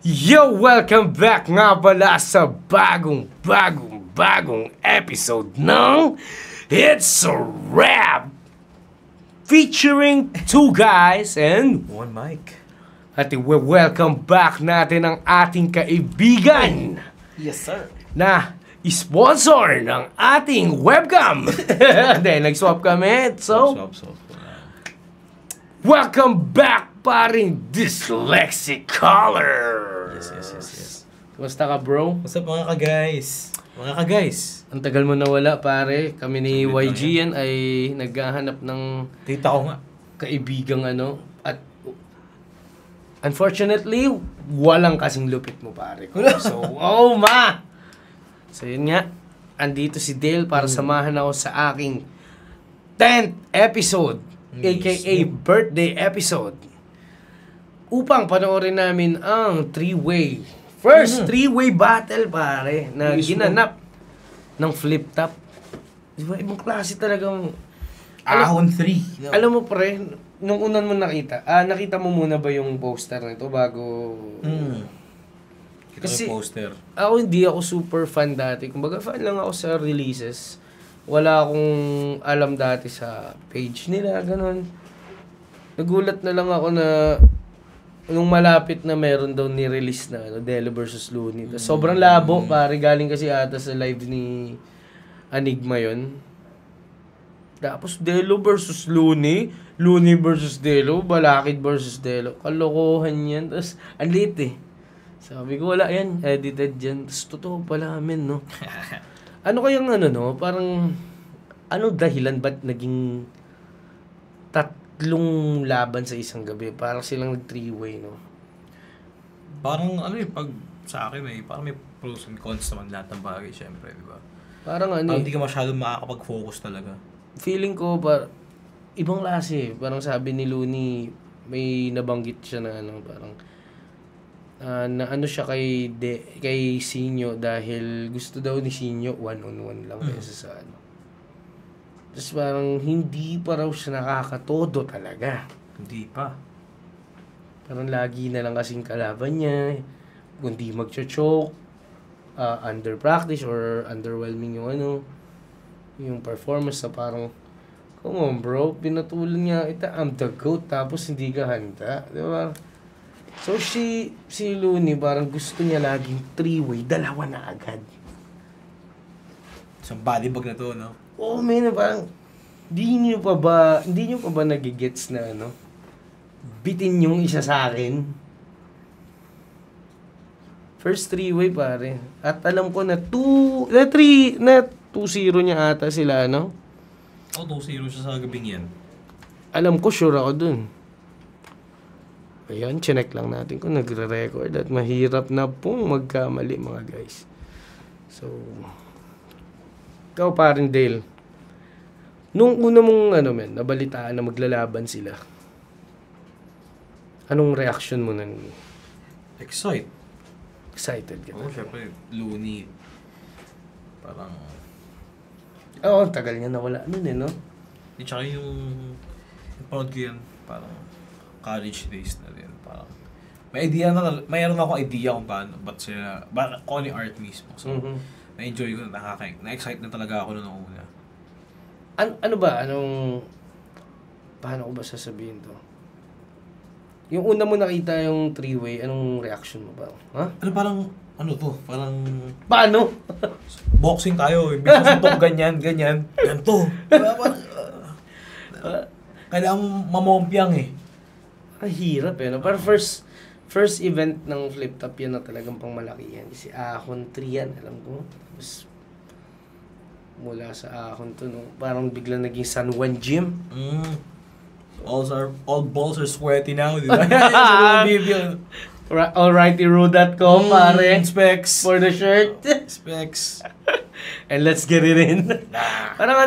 Yo! Welcome back nga pala sa bagong episode ng It's a Rap! Featuring two guys and one mic. At welcome back natin ang ating kaibigan Yes, sir. na sponsor ng ating webcam. Then, nag-swap kami. So, welcome back, paring dyslexic caller. Yes. Kumusta ka, bro? What's up mga ka-guys? Ang tagal mo nawala, pare. Kami ni Saglit lang YG yan ay naghahanap ng Tita ko nga. kaibigang ano. At unfortunately, walang kasing lupit mo, pare. So, So, yun nga. Andito si Dale para samahan ako sa aking 10th episode. AKA birthday episode. Upang panoorin namin ang first three-way battle, pare, na ginanap ng flip top. Diba, ibang klase talagang Ahon 3. alam mo, pre, nung unan mo nakita mo muna ba yung poster nito bago Kasi poster. ako hindi ako super fan dati. Kumbaga fan lang ako sa releases. Wala akong alam dati sa page nila, ganun. Nagulat na lang ako na nung malapit na meron daw ni-release na Delo versus Looney. Sobrang labo, pare, galing kasi ata sa live ni Enigma yun. Tapos Delo versus Looney, Looney versus Delo, Balakid versus Delo. Kalokohan yan. Tapos, ang liit eh. Sabi ko, wala yan. Edited yan. Tapos, totoo pala amin, no? Ano kayang parang, dahilan ba't naging tatlong laban sa isang gabi? Parang silang nag-three-way, no? Parang pag sa akin parang may pros and cons naman lahat ng bagay, syempre, di ba? Parang hindi ka masyadong makakapag-focus talaga. feeling ko, ibang klase. Parang sabi ni Looney, may nabanggit siya na parang, na siya kay Sinyo dahil gusto daw ni Sinyo one-on-one lang kaysa sa Tapos parang hindi pa raw siya nakakatodo talaga. Hindi pa. Parang lagi na lang kasing kalaban niya. Kundi mag-choke, under practice or underwhelming yung performance na parang, come on bro, pinatulan niya I'm the GOAT tapos hindi ka handa. Diba? So, si Looney, parang gusto niya laging three-way, dalawa na agad. Isang body bag na to, no? Oo, man, parang, hindi niyo pa ba nagigets na, bitin yung isa sa akin? First three-way, pare. At alam ko na 2-0 niya ata sila, 2-0 siya sa gabing yan. Alam ko, sure ako dun. Ayan, chinek lang natin kung nagre-record at mahirap na pong magkamali, mga guys. So, ikaw parin Dale. Nung una mong, nabalitaan na maglalaban sila, anong reaction mo nun? Excited ka? Oo, syempre, Looney. Parang... Oo, tagal niya nawala nun, no? Tsaka yung parang ko yan, parang college days na rin. Parang mayroon akong idea kung kung ano yung art mismo. So, na-enjoy ko, na-excite na talaga ako noong una. Paano ko ba sasabihin to? Yung una mo nakita yung three-way, anong reaction mo ba? Ha? Parang paano? Boxing tayo, may susuntok ganyan. Ganito. Kailangan mamompiang Ang hirap Pero first event ng flip top yan na talagang pang malaki yan. Si Ahon 3 yan, alam ko. Tapos, mula sa Ahon to, parang biglang naging San Juan Gym. All balls are sweaty now, di ba? Alrightyro.com, pare. Specs. For the shirt. Specs. And let's get it in. Parang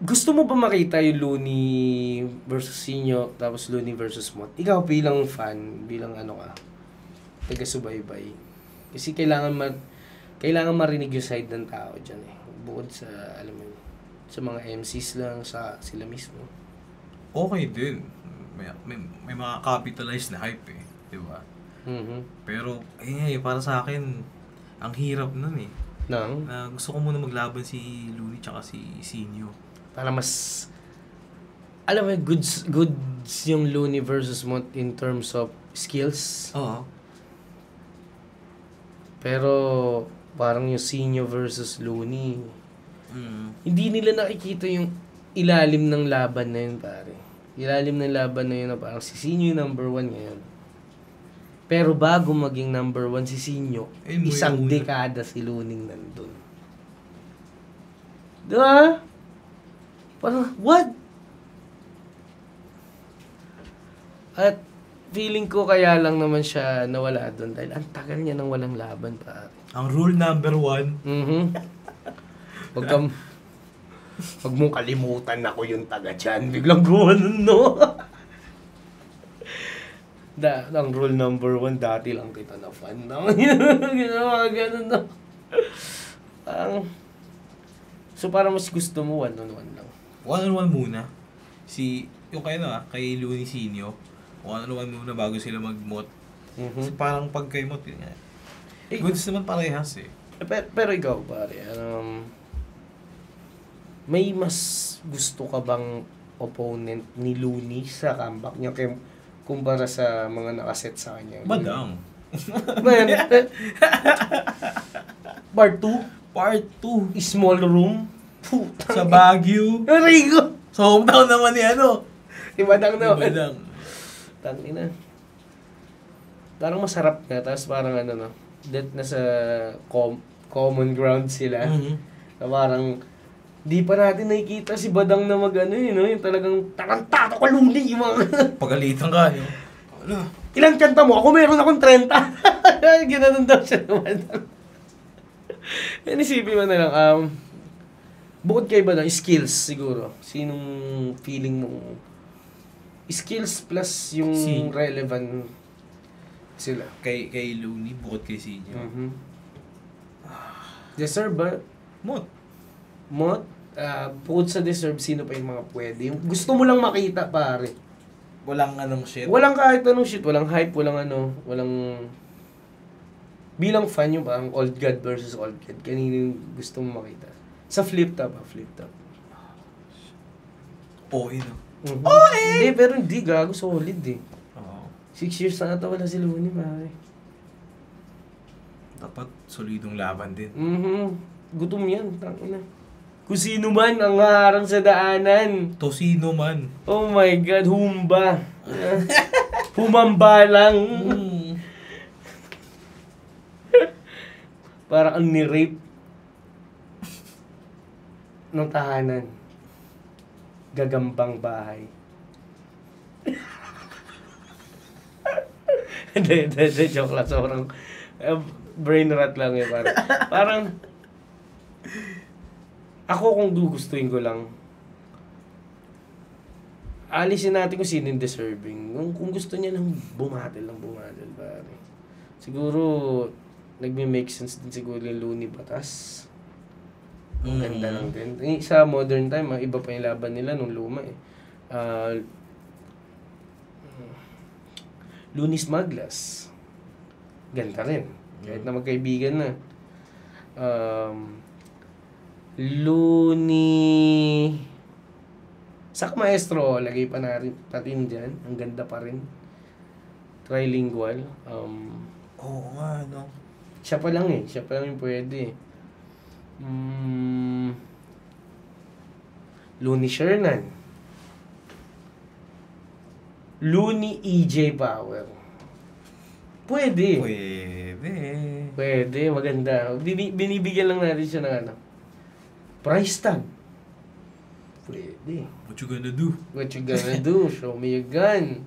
gusto mo ba makita yung Looney versus Sinyo, tapos Looney versus Mott? Ikaw bilang fan, bilang taga-subaybay. Kasi kailangan marinig yung side ng tao dyan Bukod sa, sa mga MCs lang, sa sila mismo. Okay din. may mga capitalized na hype eh. Diba? Mhm. Pero, para sa akin, ang hirap nun eh. Nang? Gusto ko muna maglaban si Looney tsaka si Sinyo. Para mas... Alam mo, goods yung Looney versus Mont in terms of skills. Oo. Pero, parang yung Sinyo versus Looney, Mm. hindi nila nakikita yung ilalim ng laban na yun, pare. Ilalim ng laban na yun na parang si Sinyo yung number 1 ngayon. Pero bago maging number 1 si Sinyo, isang dekada si Looney nandun. Diba? Parang, what? At feeling ko kaya lang naman siya nawala doon dahil ang tagal niya nang walang laban, pare. Ang rule number 1. Wag mong kalimutan ako yung taga dyan. Biglang gumanon, no? Ang rule number 1, dati lang kita na fan. Ginawa ganun, no? So, parang mas gusto mo one-on-one lang. One-on-one muna. Yung kay Looney Sinyo, one-on-one muna bago sila mag-mot. Kasi parang pag kay mot, yun nga. Goods naman parehas eh. Pero ikaw, pare, may mas gusto ka bang opponent ni Looney sa comeback niya kumpara sa mga nakaset sa kanya? Badang. Man, Part 2? Part 2. Small room? Sa Baguio. Rigo! Sa hometown naman ni Ibadang na. Ibadang. Tangina. Parang masarap nga, tapos parang that nasa common ground sila. Na parang, di pa natin nakikita si Badang na yung talagang tarantado ka Looney, yung mga... Pagalitan ka, no? Ilan kanta mo? Ako meron akong 30. Ginanon daw siya naman. Inisipin mo na lang, bukod kay Badang, skills siguro. Sinong feeling mo? Skills plus yung relevant sila. Kay Looney, bukod kay Sinyo. Deserve ba? Mot. Bukod sa deserve, sino pa yung mga pwede? Yung gusto mo lang makita, pare. Walang shit. Walang kahit anong shit, walang hype, walang... Bilang fan yung parang old god versus old god. Kanino yung gusto mo makita? Sa flip top. OA, no? Hindi, pero hindi. Gago, solid eh. Oo. 6 years na ata wala si Looney, pare. Dapat solidong laban din. Gutom yan, tangina. Kung sino man ang harang sa daanan. Tosino man. Oh my God, humba. Humamba lang. Para ang ni-rape ng tahanan. Gagambang bahay. Hindi, joke lang. Sobrang brain rot lang yun. Parang ako kung gugustuhin ko lang, alisin natin kung sino yung deserving. Kung gusto niya lang bumatil, pare. Siguro, nagme-make sense din siguro yung Looney Batas. Ang ganda lang din. Sa modern time, iba pa yung laban nila nung luma eh. Looney Smaglas. Ganda rin. Kahit na magkaibigan na. Looney... Sak Maestro, lagay pa natin dyan. Ang ganda pa rin. Trilingual. Oo nga, no? Siya pa lang yung pwede. Looney Shernan. Looney EJ Power. Pwede, maganda. Binibigyan lang natin siya ng price tag. Pwede. What you gonna do? Show me your gun.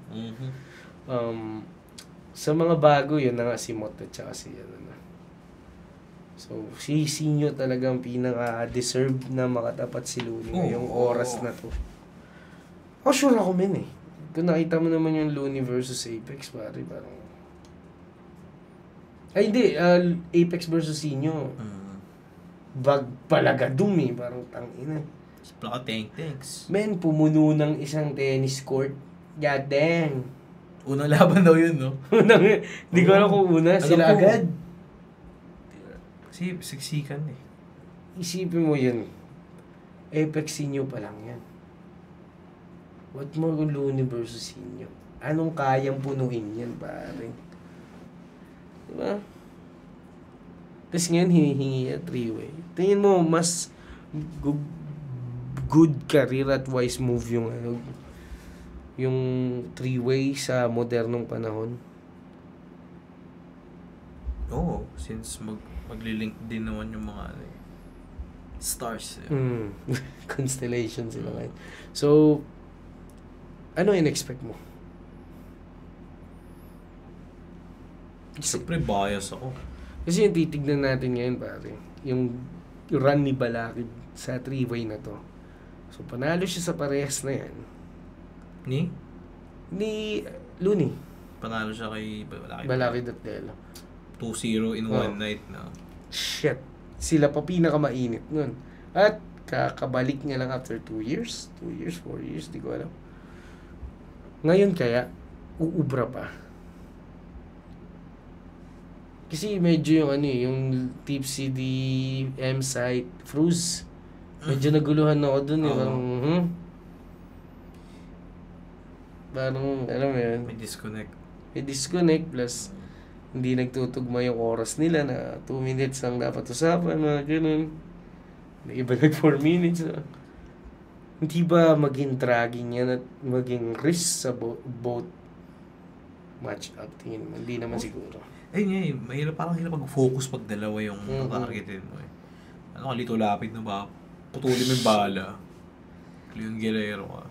Sa mga bago, yun na nga si Mot at saka si So, si Sinyo talagang pinaka-deserve na makatapat si Looney ngayong oras na to. Sure ako eh. Kung nakita mo naman yung Looney versus Apex, parang... Ay, hindi. Apex versus Sinyo. Bag palagadum parang tangina. Plaka tanks. Men, pumuno ng isang tennis court. God dang. Unang laban daw yun, no? Hindi ko alam kung una, Alam sila ko. agad. Kasi siksikan eh. Isipin mo yun. Apex Sinyo pa lang yan. What more kung Looney versus Sinyo? Anong kayang punuin yan, pare? Diba? Tapos ngayon, hinihingi at 3-way. Tingin mo, mas good career at wise move yung yung 3-way sa modernong panahon. Oo, since maglilink din naman yung mga stars. Constellation sila ngayon. So, ano in-expect mo? Siyempre bias ako. Kasi yung titignan natin ngayon, pare, yung run ni Balakid sa 3-way na to. So, panalo siya sa parehas na yan. Ni Looney. Panalo siya kay Balakid at Delo. 2-0 in one night na. Shit. Sila pa pinakamainit nun. At kakabalik niya lang after 2 years. 2 years, 4 years, di ko alam. Ngayon kaya, uubra pa. Kasi medyo yung yung Tipsy D, M-Site, Fruz. Medyo naguluhan ako dun eh. Parang, alam mo yun. May disconnect. May disconnect plus hindi nagtutugma yung oras nila na 2 minutes lang dapat usapan, mga ganun. May iba nag 4 minutes. Hindi ba maging dragging yan at maging risk sa both match up? Tingin mo, hindi naman siguro. Ayun nga parang hirap mag-focus pag dalawa yung targetin mo eh. Ano ka, Lito Lapid na ba? Putulin mo yung bala. Leon Guerrero ka.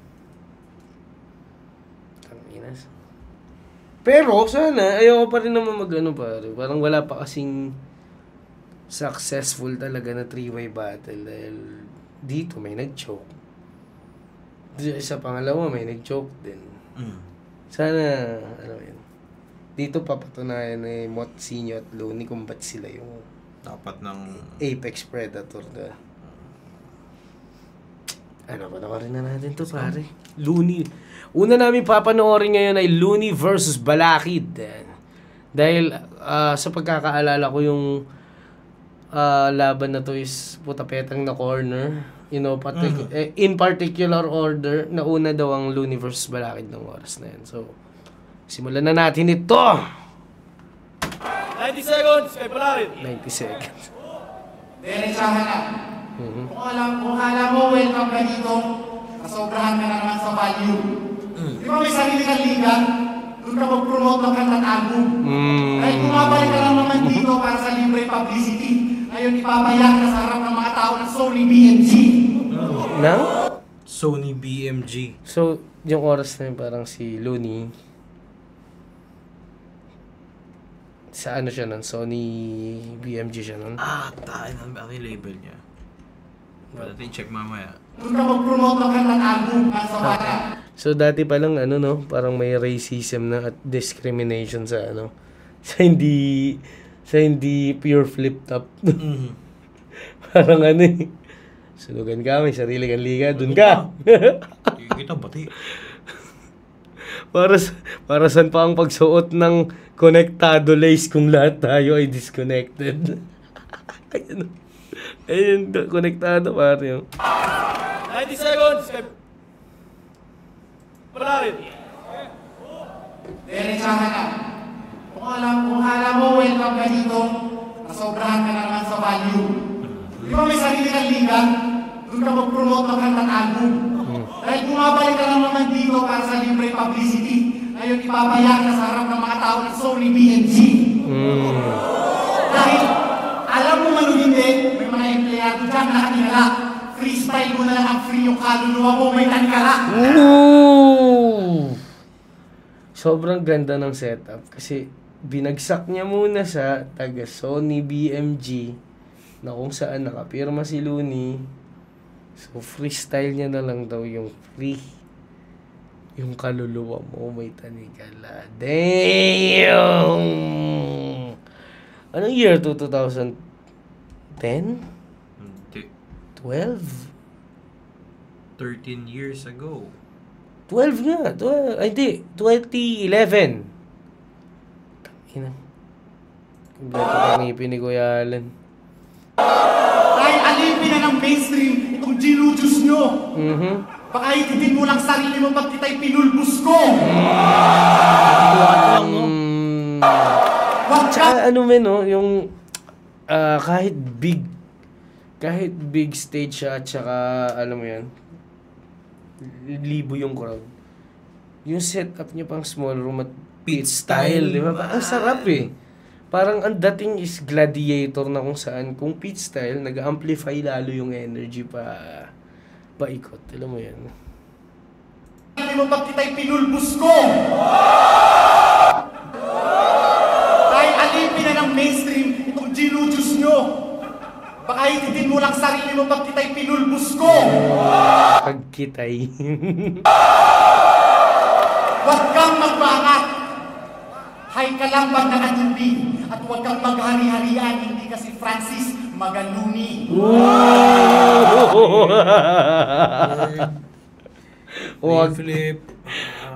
Tanginas. Pero sana, ayoko pa rin naman pare. Parang wala pa kasing successful talaga na 3-way battle dahil dito may nag-choke. Sa pangalawa may nag-choke din. Sana, ano yun, dito papatunayan Mot, Sinyo at Looney kung ba't sila yung dapat ng apex predator na. Ano ba na natin to, pare? Looney. Una namin papanoorin ngayon ay Looney versus Balakid. Dahil sa pagkakaalala ko yung laban na to is putapetang na corner. You know, in particular order, na una daw ang Looney versus Balakid ng oras na yan. So, simulan na natin ito! 90 seconds, kay Balakid. 90 seconds. Diretsahan na. Kung alam mo, welcome ka dito, kasobrahan ka na naman sa value. Di ba may sarili kang liga? Doon ka mag-promote ng kantang album. Kahit bumabalik ka lang naman dito para sa libre publicity. Ngayon ipapayak ka sa harap ng mga tao ng Sony BMG. Na? Sony BMG. So, yung oras na yun, parang si Looney, sa ano siya nun? Sony BMG siya nun? Tayo na. Ano yung label niya? Pwede natin check mamaya. Doon ka mag-promote ng kantang album para sa bata. So, dati pa lang, parang may racism na at discrimination sa sa hindi pure flip top. Parang sulugan ka, may sarili kang liga, dun ka. Kita bati. Para saan pa ang pagsuot ng konektado lace kung lahat tayo ay disconnected? Ayun, konektado pare. 90 seconds, kay Balakid. Diretsahan na. Kung alam mo, welcome ka dito, kasobrahan ka na naman sa value. Di ba may sarili kang liga? Doon ka mag-promote ng kantang album. Dahil bumabalik ka lang naman dito para sa libre publicity. Ngayon ipapayak ka sa harap ng mga tao ng Sony BMG. Dahil alam mo man o hindi, may mga empleyado dyan na nakinala. Freestyle mo na lang ang free yung kaluluwa mo, may tankala. Sobrang ganda ng setup kasi binagsak niya muna sa taga Sony BMG na kung saan nakapirma si Looney. So, freestyle niya na lang daw yung free. Yung kaluluwa mo, may tanikala. Damn! Anong year to? 2010? Hindi. 12? 13 years ago. 12 nga. 12, ay, hindi. 2011. Ina. Kompleto ka ngipin ni Kuya Alan. Dahil alipin na ng mainstream itong ginudus nyo. Baka itidin mo lang sarili mo pag kita'y pinulbus ko. Wag ka. Tsaka ano men, no, yung kahit big stage siya at saka alam mo yan, libo yung crowd. Yung setup niya pang small room at pit style, di ba? Ang sarap eh. Parang ang dating is gladiator na kung saan, kung pit style, nag-amplify lalo yung energy paikot. Alam mo yan. Hindi mo pag kita'y pinulbus ko. Dahil alipin na ng mainstream itong ginudus nyo. Baka itidin mo lang sarili mo pag kita'y pinulbus ko. Pagkitay. Huwag kang magbangat. Hay ka lang pag nakatubi. At huwag kang maghari-harian. Hindi kasi Francis Magaluni. Huwag Flip.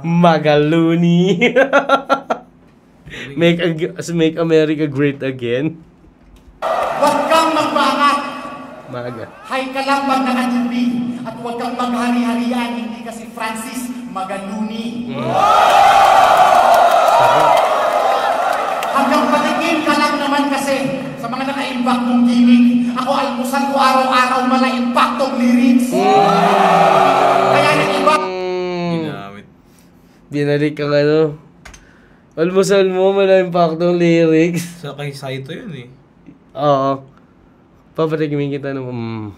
Magaluni. Make America great again. Huwag kang magbangat. Maga. Hay ka lang pag nakatubi. At huwag kang maghari-harian. Hindi kasi Francis Magaluni. Hanggang patikim ka lang naman kasi sa mga naka-impact mong gimmick. Ako almusal ko araw-araw mala impact ng lyrics. Kaya yung iba... Ginamit. Binalik kang ano. Almusal mo, mala impact ng lyrics. Sa kay Saito yun eh. Oo. Papatikimin kita nung...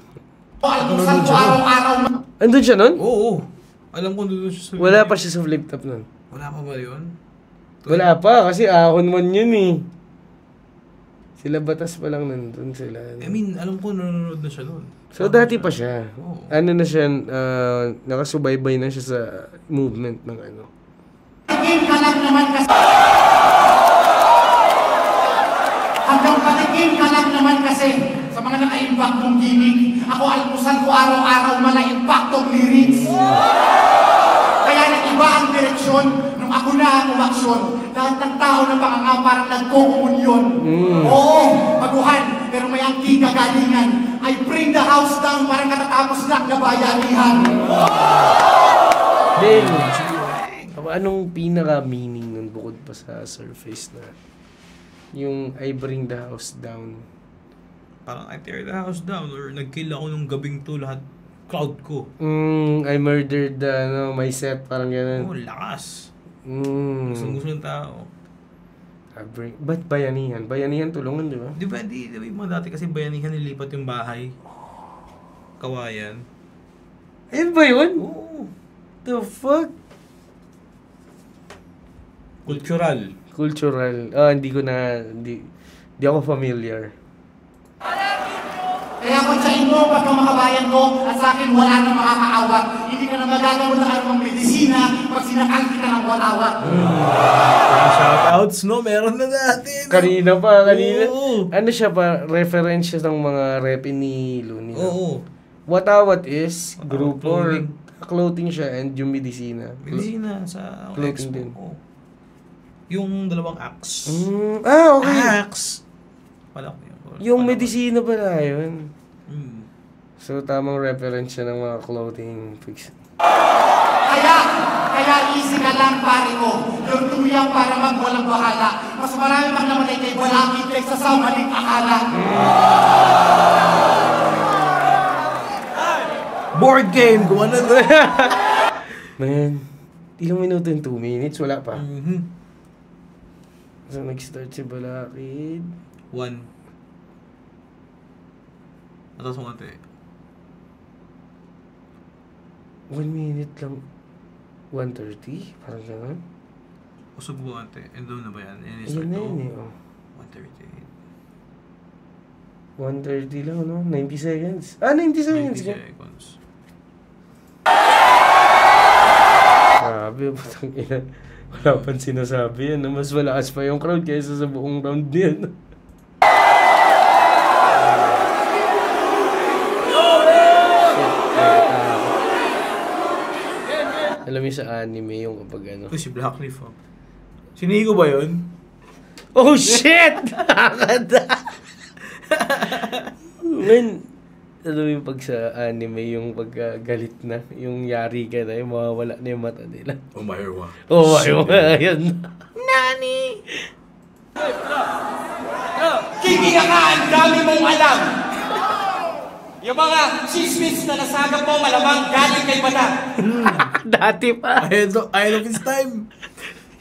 Ako almusal ko araw-araw mala... Andun siya nun? Oo. Alam ko doon siya sa... Wala pa siya sa flip top nun. Wala pa ba yun? Wala pa, kasi ahon man yun eh. Sila batas pa lang nandun sila. I mean, alam ko nanonood na siya noon. So dati pa siya. Oo. Ano na siya, nakasubaybay na siya sa movement ng ano. Patikim ka lang naman kasi... Hanggang patikim ka lang naman kasi sa mga naka-impact mong gimmick. Ako almusal ko araw-araw mala impact ng lyrics. Kaya nag-iba ang direksyon nung ako na ang umaksyon. Lahat ng tao na panganga parang nagkukumunyon. Oo, baguhan, pero may angking kagalingan. I bring the house down parang katatapos lang na bayanihan. Then, anong pinaka-meaning nun bukod pa sa surface na yung I bring the house down? Parang I tear the house down or nag-kill ako nung gabing to lahat crowd ko. I murdered my set, parang gano'n. Oh, lakas. Gusto ng tao. Ba't bayanihan? Bayanihan tulungan, di ba? Di ba, di ba yung mga dati kasi bayanihan nilipat yung bahay. Kawayan. Ayun ba yun? Oo. The fuck? Cultural. Cultural. Hindi ako familiar. Kaya kung sa inyo, pagka makabayan ko, at sa akin wala nang makakaawat. Hindi ka na magagamot ng anumang medisina pag sinakal kita ng walawat. Shoutouts, no? Meron na dati. No? Kanina. Oo. Ano siya pa? Reference siya ng mga rap ni Looney. No? Oo. Watawat is grupo or Clothing. clothing siya and yung medisina. Medisina sa Clothing expo. din. Oo. Yung dalawang axe. Okay. Axe! Pala ko yun. Yung medisina pala yun. Mm. So, tamang reference siya ng mga clothing fix. Kaya easy ka lang pare ko. Yung tuyang para magwalang bahala. Mas marami pang namatay kay Balakid kaysa sa maling akala. Board game! Gumana na. Man, ilang minuto yung 2 minutes? Wala pa. Mm-hmm. So, nag-start si Balakid. 1. Atas mo ate. 1 minute lang. 1:30? Parang gano'n. Usog mo ate. And doon na ba yan? Ayan na yun eh. Oh. 138. 1:30 lang, no? 90 seconds. 90 seconds. 90 seconds. Grabe, putang ina. Wala pang sinasabi yan. Mas malakas pa yung crowd kaysa sa buong round niyan. Alam mo sa anime yung kapag ano. Ito si Blackleaf, oh. Sinigo ba yun? Oh shit! Nakakada! Man, alam mo yung pag sa anime, yung pag galit na, yung yari ka na, yung mawawala na yung mata nila. Oh my God. Oh, ayun. Nani! Kikinga ka, ang dami mong alam! Yung mga chismis na nasagap mo, malamang galing kay Bata. Dati pa. Ahead of his time.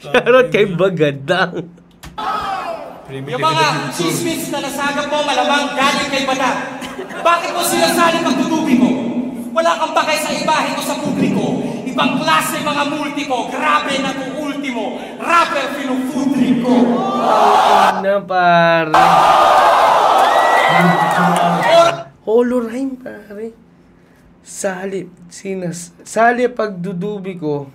Charot kay Bagadang. Yung mga chismis na nasagap mo, malamang galing kay Bata. Bakit mo sinasaling pagtutubi mo? Wala kang bakay sa ibahe ko sa publiko. Ibang klase mga multi ko. Grabe na kung ultimo. Rapper pinufood trip ko. Na pare. Holorime pare. Sali pagdudubi ko.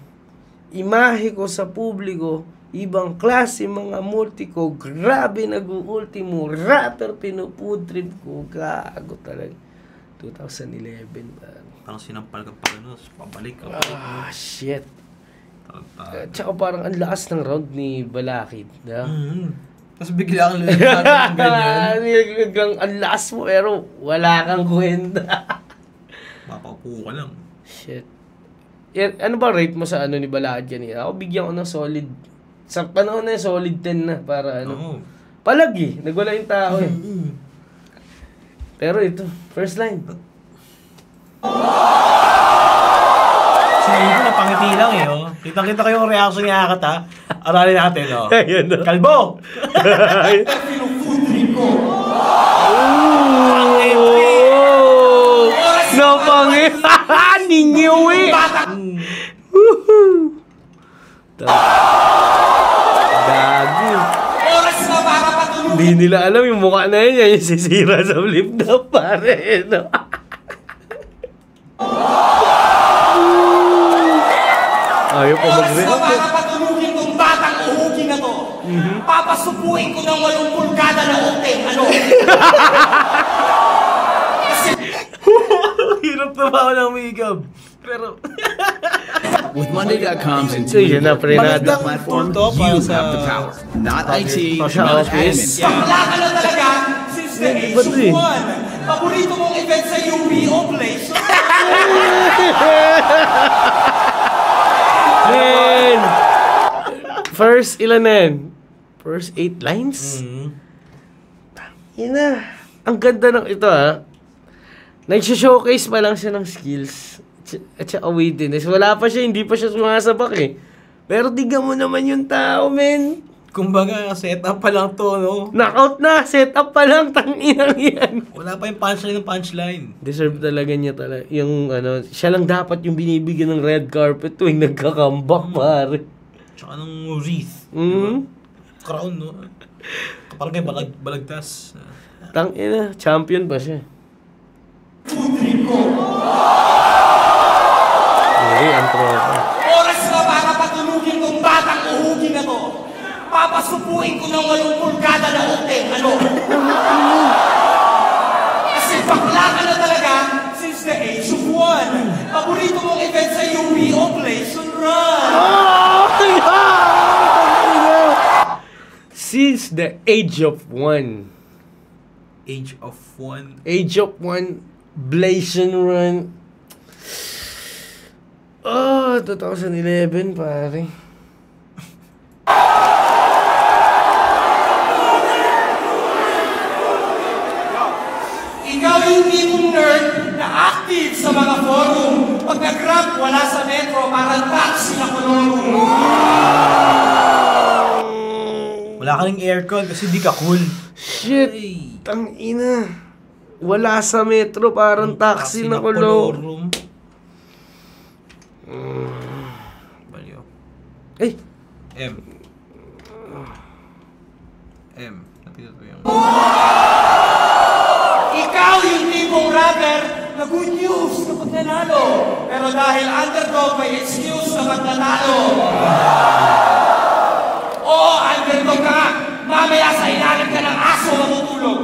Imahe ko sa publiko. Ibang klase mga multi ko. Grabe nag-ultimo. Rapper pinufood trip ko. Gago talaga. 2011 pare. Parang sinampal ka pa gano'n, pabalik ka. Ah, shit. Tsaka parang ang lakas ng round ni Balakid. Tapos bigla kang lalaki ng ganyan. Ang lakas mo pero wala kang kwenta. Mapaupo ka lang. Shit. Ano ba rate mo sa ano ni Balakid kanina? Ako bigyan ko ng solid. Sa panahon na solid 10 na para ano. Oo. Palag eh. Nagwala yung tao eh. Pero ito, first line. Sinabi ko na pangiti lang eh, oh. Kita-kita ko yung reaction ni Akat, ha. Aralin natin, oh. Ayun, oh. Kalbo! Pinufood trip ko. Napangi! Ninyo eh! Gago. Oras na para patulogin. Hindi nila alam yung mukha na yun. Yung sisira sa flip na pare. No? Ayaw pa Oras na mag-rap. para patulugin tong batang uhugi na to. Papasupuin ko ng 8 pulgada na uteng. Ano? Hirap na ba ako ng makeup? Pero... With Monday.com's So yun na, pre na. Magandang platform, to you para sa... have the power. Not IT, Sa not office. admin. Bakla ka na talaga since the age ba't of eh? 1. Paborito mong event sa UP o place. Man! First, ilan na yan? First 8 lines? Yun na. Ang ganda ng ito, ha. Nag-showcase pa lang siya ng skills. At saka wittiness. Wala pa siya, hindi pa siya sumasabak eh. Pero tignan mo naman yung tao, men. Kumbaga, setup pa lang to, no? Knockout na, setup pa lang, tanginang yan. Wala pa yung punchline ng punchline. Deserve talaga niya talaga. Yung ano, siya lang dapat yung binibigyan ng red carpet tuwing nagka-comeback, pare. Tsaka ng wreath. Crown, no? Parang kayo balagtas. Tangina, champion pa siya. Hindi, ang tropa. Oras na para patulugin tong batang uhugi na to. Papasupuin ko ng 8 pulgada na uteng. Ano? Kasi bakla ka na talaga since the age of 1. Paborito mong event sa UP o place on run. Since the age of 1. Age of 1. Age of 1, Blazing Run. Oh, 2011, pare. Ikaw yung tipong nerd na active sa mga forum. Pag nag-rap, wala sa metro, parang taxi na kolorong. Wala ka ng aircon kasi di ka cool. Shit, tangina. Wala sa metro, parang taxi na kulong. Baliw. Eh, M. Napito ko yung... Ikaw yung tipong rapper na good news kapag nanalo. Pero dahil underdog, may excuse kapag natalo. Oo, underdog ka nga. Mamaya sa ilalim ka ng aso matutulog.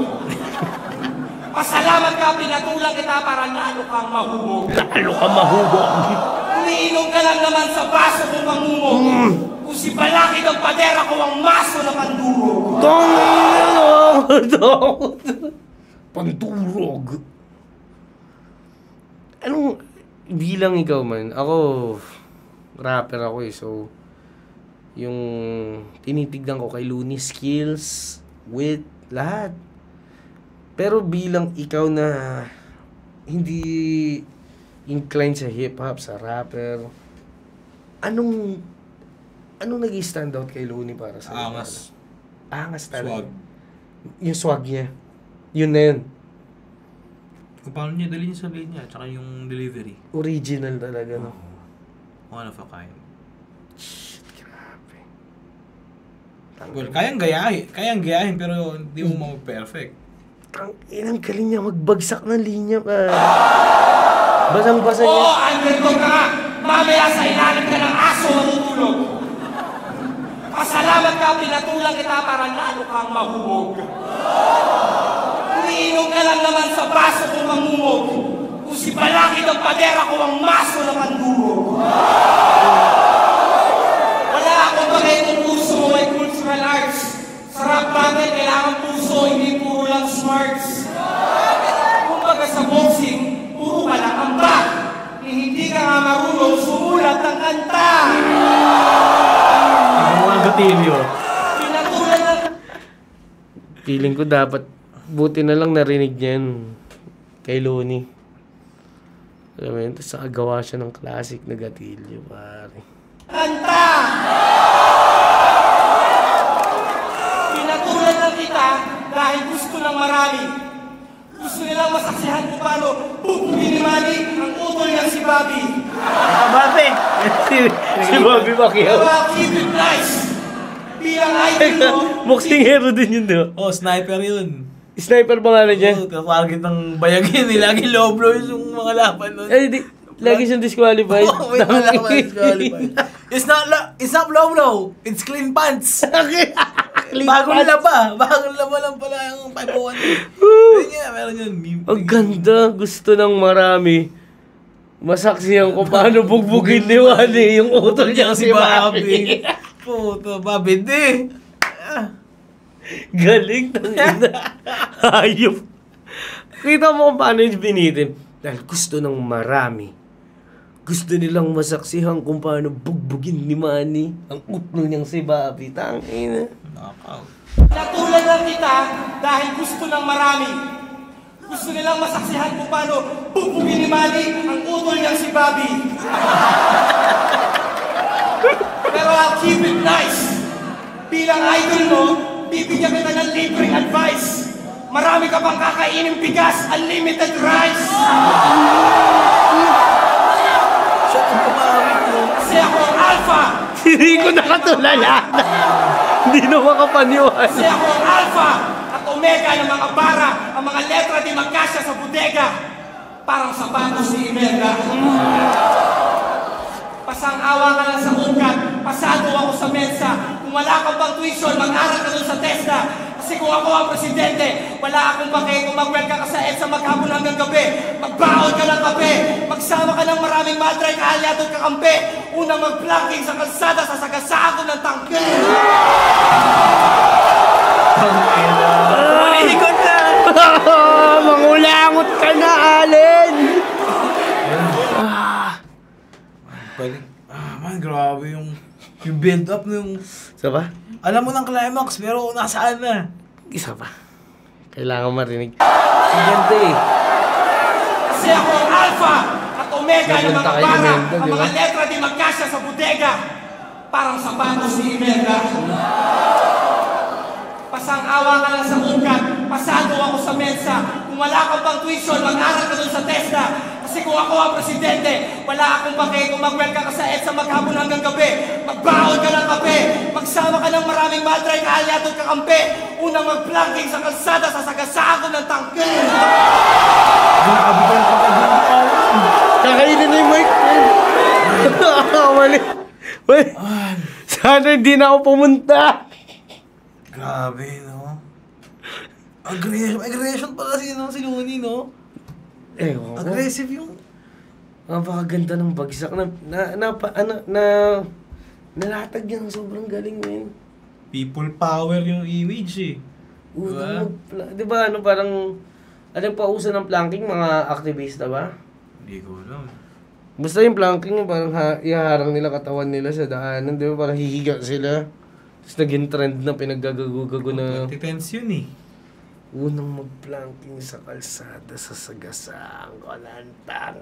Pasalamat ka, pinatulang kita para lalo kang mahubog. lalo ka mahubog. Umiinom ka lang naman sa baso kung mamumog. Kung si Balaki ng padera ko ang maso na pandurog. Pandurog. Anong, bilang ikaw man, ako, rapper ako eh, so, yung tinitignan ko kay Looney, skills, wit, lahat. Pero bilang ikaw na hindi inclined sa hip-hop, sa rapper, anong nag-stand out kay Looney para sa Angas. Angas talaga. Swag. Yung swag niya. Yun na yun. Kung paano niya dalhin sa linya, tsaka yung delivery. Original talaga, no? One of a kind. Shit, grabe. Well, kayang gayahin, pero hindi mo ma-perfect. Inang galing niya magbagsak ng linya pa. Basang-basa niya. Oo, underdog ka nga. Mamaya sa ilalim ka ng aso matutulog. Pasalamat ka, pinatulang kita para lalo kang mahubog. Umiinom ka lang naman sa baso kung mamumog. Kung si Balaki ng padera ko ang maso na pandurog. Wala akong bagay kung puso mo may cultural arts. Sarap natin, kailangan puso, hindi puro lang smarts. Kumbaga sa boxing, puro ka lang ang back. Hindi ka nga marunong sumulat ng kanta. Mga gatilyo. Pinatulan lang. Feeling ko dapat, buti na lang narinig niya yun kay Looney. Alam mo yun, tapos nakagawa siya ng classic na gatilyo, pare. Kanta! Pinatulan lang kita dahil gusto ng marami. Gusto nilang masaksihan kung paano bubugin ni Manny ang utol niyang si Bobby. Bate! si Bobby Pacquiao. Pero I'll keep it nice. Bilang idol mo, Boxing hero din yun, diba? Oh, sniper yun. Sniper pangalan niya. Oh, target ng bayagin. Lagi low blow yung mga laban nun. Ay, lagi siyang disqualified. Oh, may mga laban disqualified. It's not low blow. It's clean pants. Bagong laba lang pala yung 501. Ayun nga, meron yun. Ang ganda. Gusto ng marami. Masaksihan ko paano bugbugin ni Wally yung utol niya si Bobby. Puto, Bobby, di. Galing. Hayop. Kita mo kung paano yung binitin. Dahil gusto ng marami. Gusto nilang masaksihan kung paano bugbugin ni Manny ang utol niyang si Bobby. Tangina. Knockout. pinatulan lang kita dahil gusto ng marami. Gusto nilang masaksihan kung paano bubugin ni Manny ang utol niyang si Bobby. Pero I'll keep it nice. Bilang idol mo, bibigyan kita ng libreng advice. Marami ka pang kakainin bigas, unlimited rice. Kasi ako ang alpha. Hindi ko nakatulala. Hindi na makapaniwala. Kasi ako ang alpha at omega ng mga bara. Ang mga letra di magkasya sa bodega. Parang sapatos ni Imelda. Pasang-awa ka lang sa ugat. Pasado ako sa mensa. Kung wala kang pang tuition, mag-aral ka doon sa TESDA. Kasi kung ako ang presidente, wala akong pake kung mag-welcome ka sa EDSA maghapon hanggang gabi. Magbaon ka ng kape. Magsama ka ng maraming madray kaalyadong kakampi. Unang mag-planking sa kalsada, sasagasaan ko ng tangke. Malikot na! Mangulangot ka na, Allen! Pwede. Man, grabe yung build up ng... Isa pa? Alam mo ng climax, pero nasaan na? Isa pa. Kailangan marinig. Ganda eh. Kasi ako ang alpha at omega ng mga Nagpunta kayo bara. Imelda, Ang di mga ba? letra di magkasya sa bodega. Parang sapatos ni Imelda. Pasang-awa ka lang sa ugat. Pasado ako sa mensa. Kung wala kang pang tuition, mag-aral ka doon sa TESDA. Kasi kung ako ang presidente, wala akong pake kung mag-welcome ka sa EDSA maghapon hanggang gabi. Magbaon ka ng kape. Magsama ka ng maraming madray kaalyadong kakampi. Unang mag-planking sa kalsada, sasagasaan ko ng tangke. Kakainin na yung mic. Mali. Wait. Sana hindi na ako pumunta. Grabe, no? Aggression pala si Looney, no? Eh, ako. Aggressive yung... Napakaganda ng bagsak nalatag niya ng sobrang galing men. People power yung image eh. Di ba ano parang anong pauso ng planking mga aktivista ba? Hindi ko alam. Basta yung planking parang ihaharang nila katawan nila sa daanan, di ba? Parang hihiga sila. Tapos naging trend na pinagagagugago na 2010s yun eh. unang mag-planking sa kalsada sa sagasang Kolantang.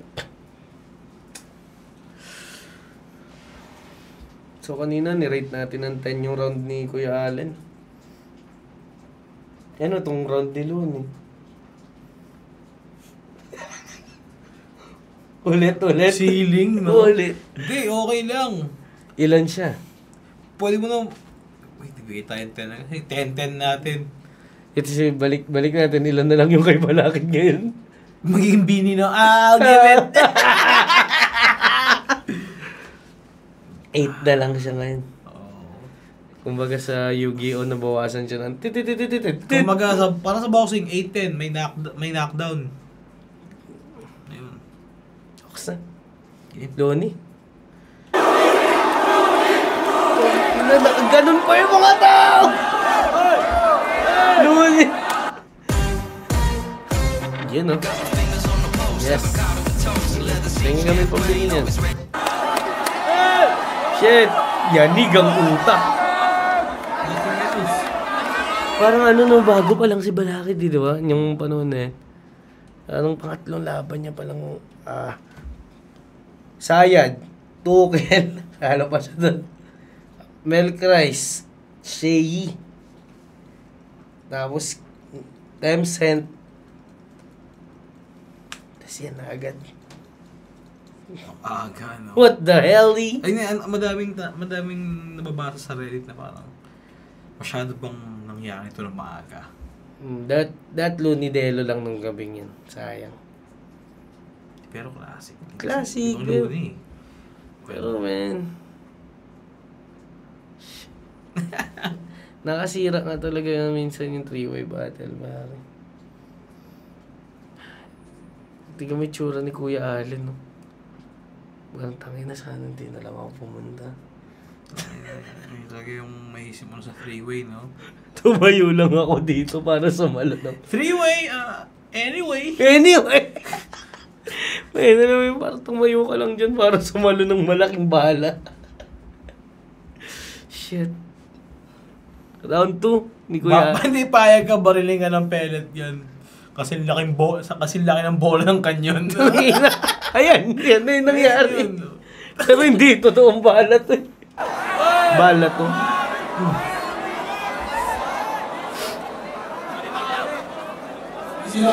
So kanina ni-rate natin ng 10 yung round ni Kuya Allen. Ano tong round ni Looney? Ulit. Ceiling, no? Ulit. Hindi, okay lang. Ilan siya? Pwede mo na... Wait, bigay tayo 10. 10 natin. Ito si balik natin. Ilan na lang yung kay Balakid ngayon? Magiging bini na. I'll give it. 8 na lang siya ngayon. Kumbaga sa Yu-Gi-Oh! Nabawasan siya ng Kumbaga, parang sa boxing, 8-10. May knockdown. Ayun. Oksa. Loni. Ganun pa yung mga tao! Loni. Yan o. Yes. Tingin kami pambili niyan. Shit! Yanig ang utak. Parang ano no, bago pa lang si Balakid, di ba? Yung panahon na anong pangatlong laban niya palang Sayad, Tukel, halo pa siya doon. Melchrise, Shei. Tapos Tencent. Tapos yan na agad. Aga, no? What the hell? Ay, madaming nababasa sa Reddit na parang masyado bang nangyari ito ng maaga. That Looney Delo lang nung gabing yan. Sayang. Pero classic. Classic. Pero man. Nakasira nga talaga minsan yung three-way battle. Mari. Hindi kami tsura ni Kuya Allen. No? Parang tangin na sana hindi na lang ako pumunta. Ay, lagi yung maisip mo sa three-way, no? Tumayo lang ako dito para sumalo ng... Three-way, anyway. Pwede naman parang tumayo ka lang dyan para sumalo ng malaking bala. Shit. Round 2 ni Kuya. Hindi payag ka bariling ka ng pellet yan. Kasi laki ng bola ng kanyon. Ayan, yan na yung nangyari. Pero hindi, totoong bala to. Bala to. Sino?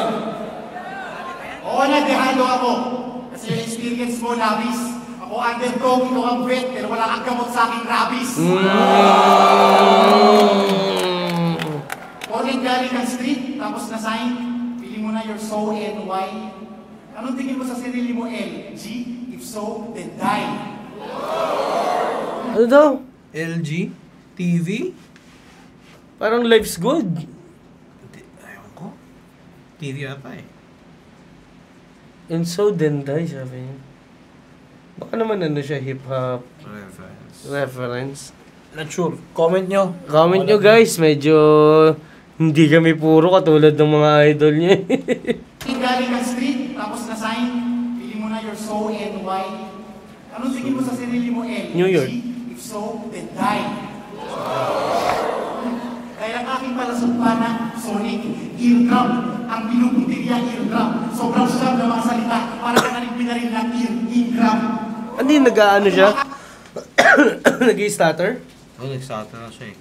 Oo na, dehado ako. Kasi yung experience mo, labis. Ako underdog, ikaw ang vet, pero wala kang gamot sa aking rabis. Calling galing ng street, tapos na-sign, pili mo na your so and why. Anong tingin mo sa sarili mo, L? G? If so, then die. Ano daw? LG? TV? Parang life's good. Ayaw ko. TV ata eh. And so then die, sabi niya. Baka naman ano siya, hip-hop reference. Not sure. Comment nyo. Comment nyo guys, medyo hindi kami puro katulad ng mga idol niya. Galing ng street, tapos na-sign, pili mo na your so and why. Anong tingin mo sa sarili mo, L? New York. G? If so, then die. Kaya ang aking palasupana, Sonic, eardrum. Ang pinupuntirya, eardrum. Sobrang siyam na mga salita para ka naling pinaril ng eardrum. Hindi, nag-ano siya? Nag-i-stutter? Oo, nag-stutter na siya eh.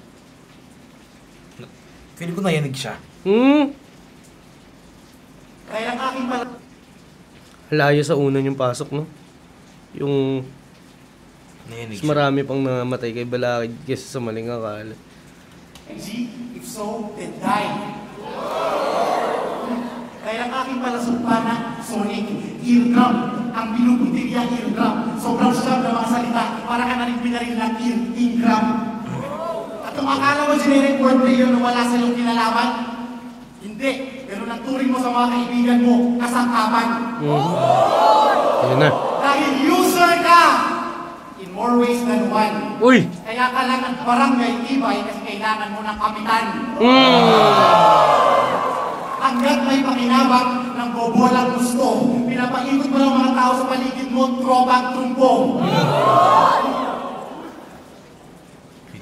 Feeling ko nayanig siya. Kaya ang aking palasupana, Layo sa unan yung pasok, no? Yung Nayanig mas marami pang namatay kay Balakid kaysa sa maling akala. G, if so, then die. Kaya ang aking palasupana, Sonic, eardrum. Ang pinupuntirya, eardrum. Sobrang siyam na mga salita para ka naling pinaril ng eardrum. At kung akala mo generic wordplay yun na wala sa iyong kinalaman, hindi. Pero nagturing mo sa mga kaibigan mo, kasangkapan. Ayun na. Dahil user ka in more ways than one. Uy! Kaya ka lang ng barangay tibay kasi kailangan mo ng kapitan. Hanggat may pakinabang ng bobolang gusto, pinapaikot mo ng mga tao sa paligid mo, tropang trumpong.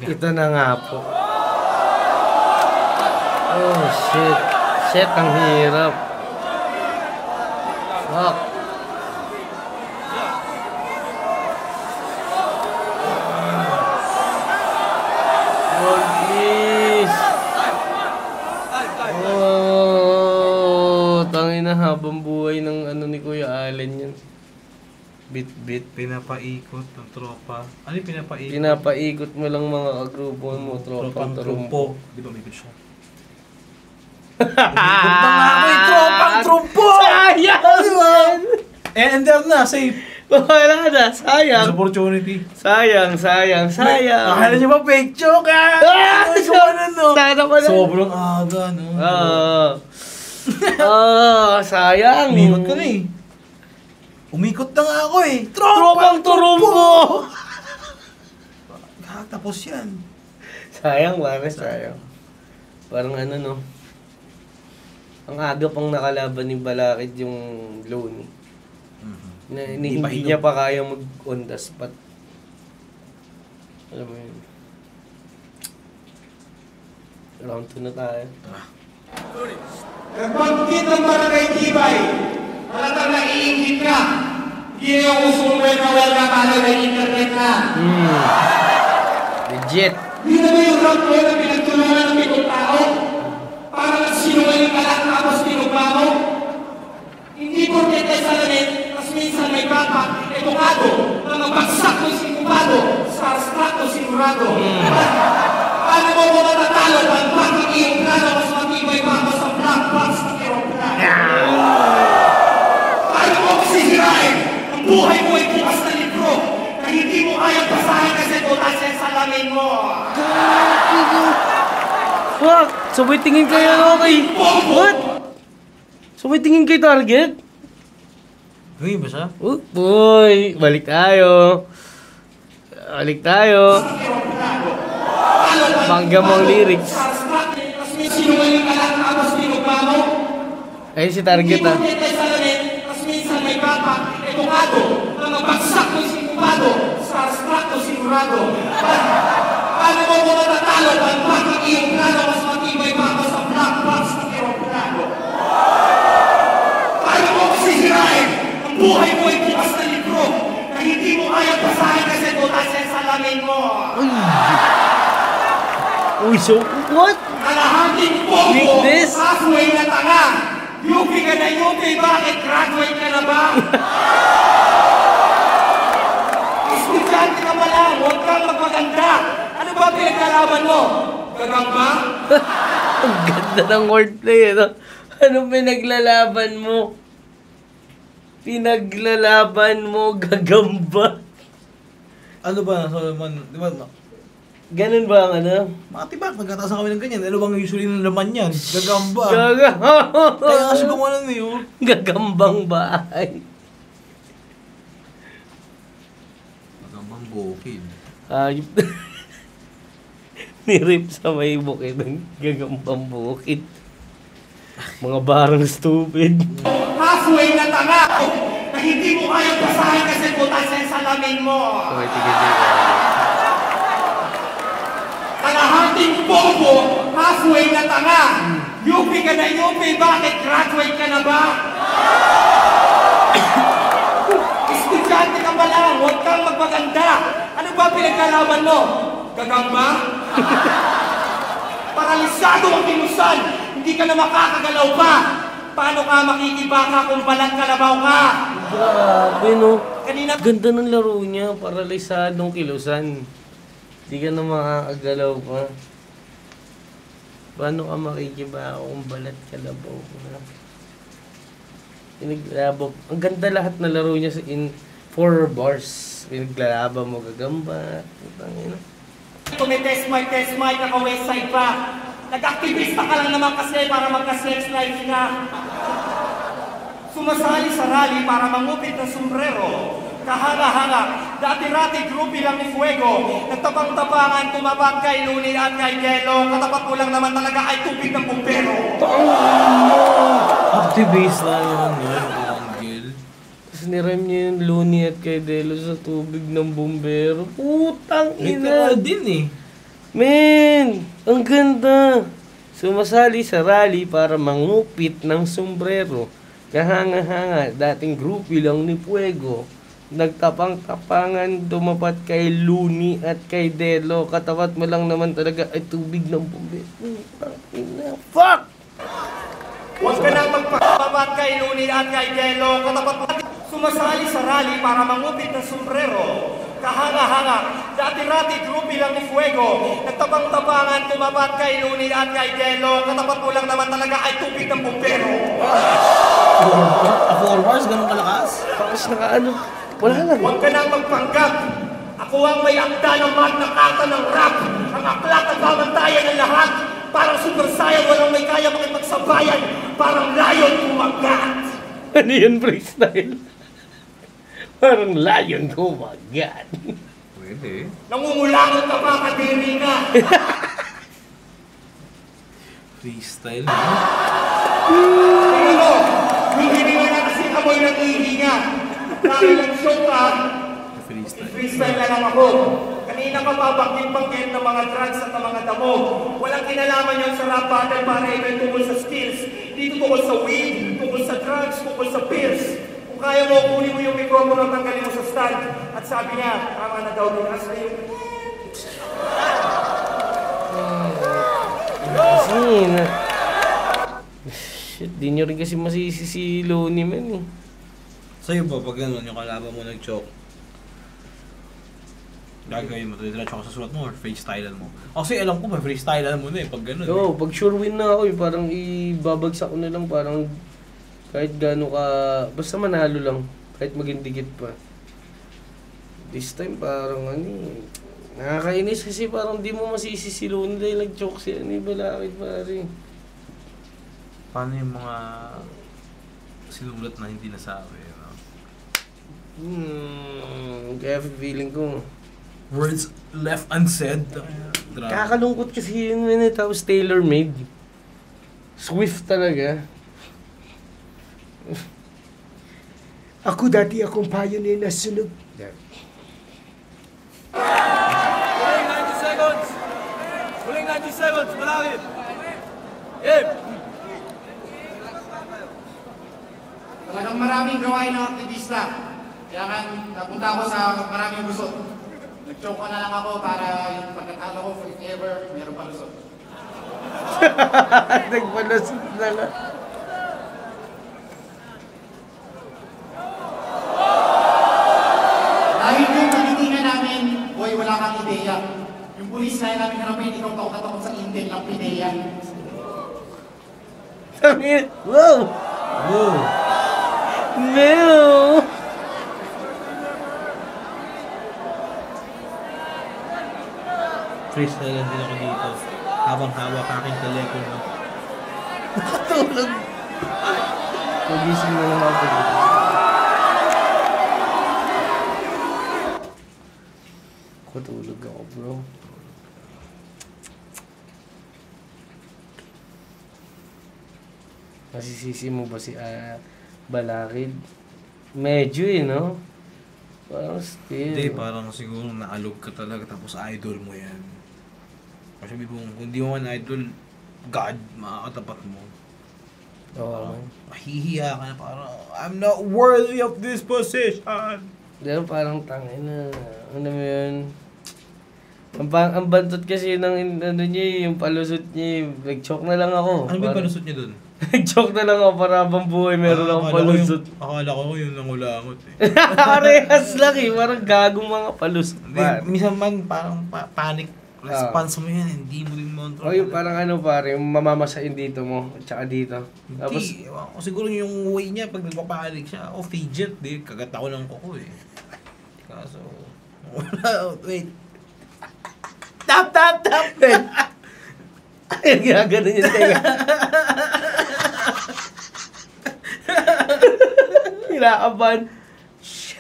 Ito na nga po. Oh, shit. Shit, ang hirap. Fuck. Lord, please. Oh, tangina habang buhay ng ano ni Kuya Allen yan. Bit-bit. Pinapaikot ng tropa. Ano yung pinapaikot? Pinapaikot mo lang mga kagrupo mo, tropang trumpo. Di ba may siya? Umikot na nga ako yung tropang trumpo! Sayang! And there na, safe. Wala na, sayang. Opportunity. Sayang. Akala niyo ba fake joke ah? Sana pala. Sobrang aga, no? Sayang. Umikot ka na eh. Umikot na nga ako eh. Tropang turumbo! Tapos yan. Sayang, sayang. Parang ano, no? Ang aga pang nakalaban ni Balakid yung loan. Na, hindi niya pa kaya mag-on the spot. Alam mo yun. Round 2 na tayo. Nagbanggit ng barangay tibay. Halatang naiingit ka. Hindi na yung usong welcome para na internet na. Legit. Hindi na ba yung round 2 na pinagtulungan ng pitong tao? Para nagsinungaling ka lang tapos pinugmamo? Hindi porket ay salamin, tas minsan may baka, edukado, na mabagsak mo sinubado, sa abstrakto sinurado. Paano mo mo matatalo, pag bakit iyong plano, mas matibay pa ako sa black box ng aeroplano? Paano mo sisirain? Ang buhay mo ay bukas na libro, na hindi mo kayang basahin kasi tutas yung salamin mo. Fuck! Sabay tingin kayo kay... What? Sabay tingin kay Target? Gawin ba siya? Boy! Balik tayo. Bangga mo ang lyrics. Sinungaling ka lang tapos pinugmamo? Ayun si Target ah. Hindi mo salamin, tas minsan may baka, edukado, na mabagsak mo sinubado, sa abstrakto sinurado. Paano mo mo matatalo, pag bakit iyong plano, mas matibay pa ako sa black box ng aeroplano? Paano mo sisirain? Ang buhay mo ay bukas na libro, na hindi mo kayang basahin kasi tutas yung salamin mo. Uy, so... What? Kalahating popo, Weakness? halfway na tanga. Yupi ka na yupi, bakit graduate ka na ba? Estudyante ka pa lang, huwag kang magpaganda. Ano ba pinaglalaban mo? Gagamba? Ang ganda ng wordplay, no? Ano pinaglalaban mo? Pinaglalaban mo, gagamba. Ano ba? Di ba? Ganun ba ang ano? Mga tibak, nagkatasan kami ng ganyan. Ano bang usually ng laman yan? Gagamba. Kaya kasi gumawa na yun. Gagambang bahay. Gagambang bukid. Ayop na. Nirip sa may bukid ng gagambang bukid. Mga barang stupid. Halfway na tanga. Na hindi mo kayang basahin kasi butas yung salamin mo. Okay, tigil. Kalahating popo, halfway na tanga. Yupi ka na yupi, bakit graduate ka na ba? Estudyante ka pa lang, huwag kang magpaganda. Ano ba pinaglalaban mo? Gagamba? Paralisado ang kinusan, hindi ka na makakagalaw pa. Paano ka makikibaka kung balang kalabaw ka? Grabe, no? Kanina... Ganda ng laro niya, paralisadong kilusan. Hindi ka na makakagalaw pa. Paano ka makikibaka kung balat kalabaw ka? Pinaglalaban. Ang ganda lahat na laro niya in 4 bars. Pinaglalaban mo, gagamba. Tumitest mic, naka-website pa. Nag-activista ka lang naman kasi para magka-sex life ka. Sumasali sa rally para mangupit ng sombrero. kahanga-hanga, dati-rati grupi lang ni Fuego, nagtabang-tabangan, tumabag kay Luni at kay Gelo, katapat mo lang naman talaga ay tubig ng bumbero. Activist na naman yun, Angel. Tapos nirem niya yung Luni at kay Delo sa tubig ng bumbero. Putang Literal ina! din eh. Men! Ang ganda! Sumasali sa rally para mangupit ng sombrero. Kahanga-hanga, dating grupi lang ni Fuego. Nagtapang-tapangan, dumapat kay Luni at kay Delo. Katapat mo lang naman talaga ay tubig ng bumbero. Fuck! Huwag ka nang magpapabat kay Luni at kay Gelo, katapat mo sumasali sa rally para mangupit ng sombrero. Kahanga-hanga, dati-rati grupi lang ni Fuego, nagtabang-tabangan, tumapat kay Luni at kay Gelo, katapat mo lang naman talaga ay tubig ng bumbero. Four Wars, ganun kalakas? Tapos nakaano, wala lang. Huwag ka nang magpanggap. Ako ang may akda ng Magna Carta ng rap, ang aklat at babantayan ng lahat. Parang Super Saiyan, walang may kaya makipagsabayan, parang lion kumagat. Ano yun, freestyle? Parang lion kumagat. Pwede. Nangungulangot ka pa, kadiri ka. Freestyle. Tingnan mo, hihininga na kasi amoy ng ihinga. Dahil ang show ka, Freestyle. freestyle na lang ako. Kanina ka pa banggit-banggit ng mga drugs at ng mga damo. Walang kinalaman yun sa rap battle para ito ay tungkol sa skills. Dito tungkol sa weed, tungkol sa drugs, tungkol sa pills. Kung kaya mo, kunin mo yung microphone at tanggalin mo sa stand. At sabi niya, tama na daw din as yung... Kasi na... Shit, di nyo rin kasi masisi si Loni man eh. Sa'yo ba, pag gano'n yung kalaban mo nag-choke, gagawin mo, diretso ka sa sulat mo or freestylean mo? Kasi alam ko ba, freestylean mo na eh, pag gano'n. Oo, pag sure win na ako eh, parang ibabagsak ko na lang, parang kahit gaano ka, basta manalo lang, kahit maging dikit pa. This time parang ano eh, nakakainis kasi parang di mo masisi si Loni dahil nag-choke siya, ano yung balakid pare. Paano yung mga sinulat na hindi nasabi? Kaya feeling ko, Words left unsaid. Grabe. kakalungkot kasi yun man eh, tapos tailor-made. Swift talaga. Ako dati akong pioneer na sunog. Huling 90 seconds. Huling 90 seconds. Malapit. Game. Talagang maraming gawain ng aktivista. Kaya nga, napunta ako sa maraming lusot. Nag-choke ko na lang ako para yung pagkatalo ko forever, meron pa lusot. Nagpalasot na lang. Dahil yung pagtitingan namin, boy, wala kang ideya. Yung pulis na namin harapin, ikaw takot sa intel ng pideya. Sabi, wow! Wow! Mel! Freestylean din ako dito. Habang hawak aking telepono. Nakatulog. Magising na naman ako. Katulog ako, bro. Masisisi mo ba si Balakid? Medyo eh, no? Parang still. Hindi, parang siguro naalog ka talaga tapos idol mo yan. Kasi sabi mo, kung di mo man idol, God, makakatapat mo. Oo. Mahihiya ka na parang, I'm not worthy of this position. Pero parang tangin na. Ano mo yun? Ang bantot kasi ng ano niya, yung palusot niya, nag-choke na lang ako. Ano ba yung palusot niya dun? Nag-choke na lang ako para habang buhay meron akong palusot. Akala ko yun ang ulangot eh. Parehas lang eh, parang gagong mga palusot. Hindi, minsan man parang panic response mo yan, hindi mo din control. O yung parang ano pare, yung mamamasain dito mo, at saka dito. Tapos, Hindi, ewan ko, siguro yung way niya pag nagpapahalig siya, fidget, di, kagat ako ng kuko eh. Kaso, wala, wait. Tap! ayun, gaganon yung tenga. Kinakabahan. Shit.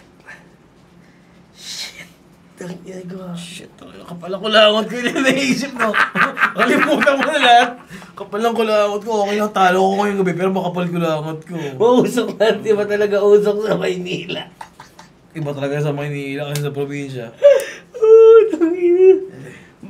Shit, kapalang kulangot ko yung naisip mo. Kalimutan mo na lahat. Kapalang kulangot ko, okay lang, talo ko ngayong gabi, pero makapal kulangot ko. Mausok na, di ba talaga usok sa Maynila? Iba talaga sa Maynila kasi sa probinsya.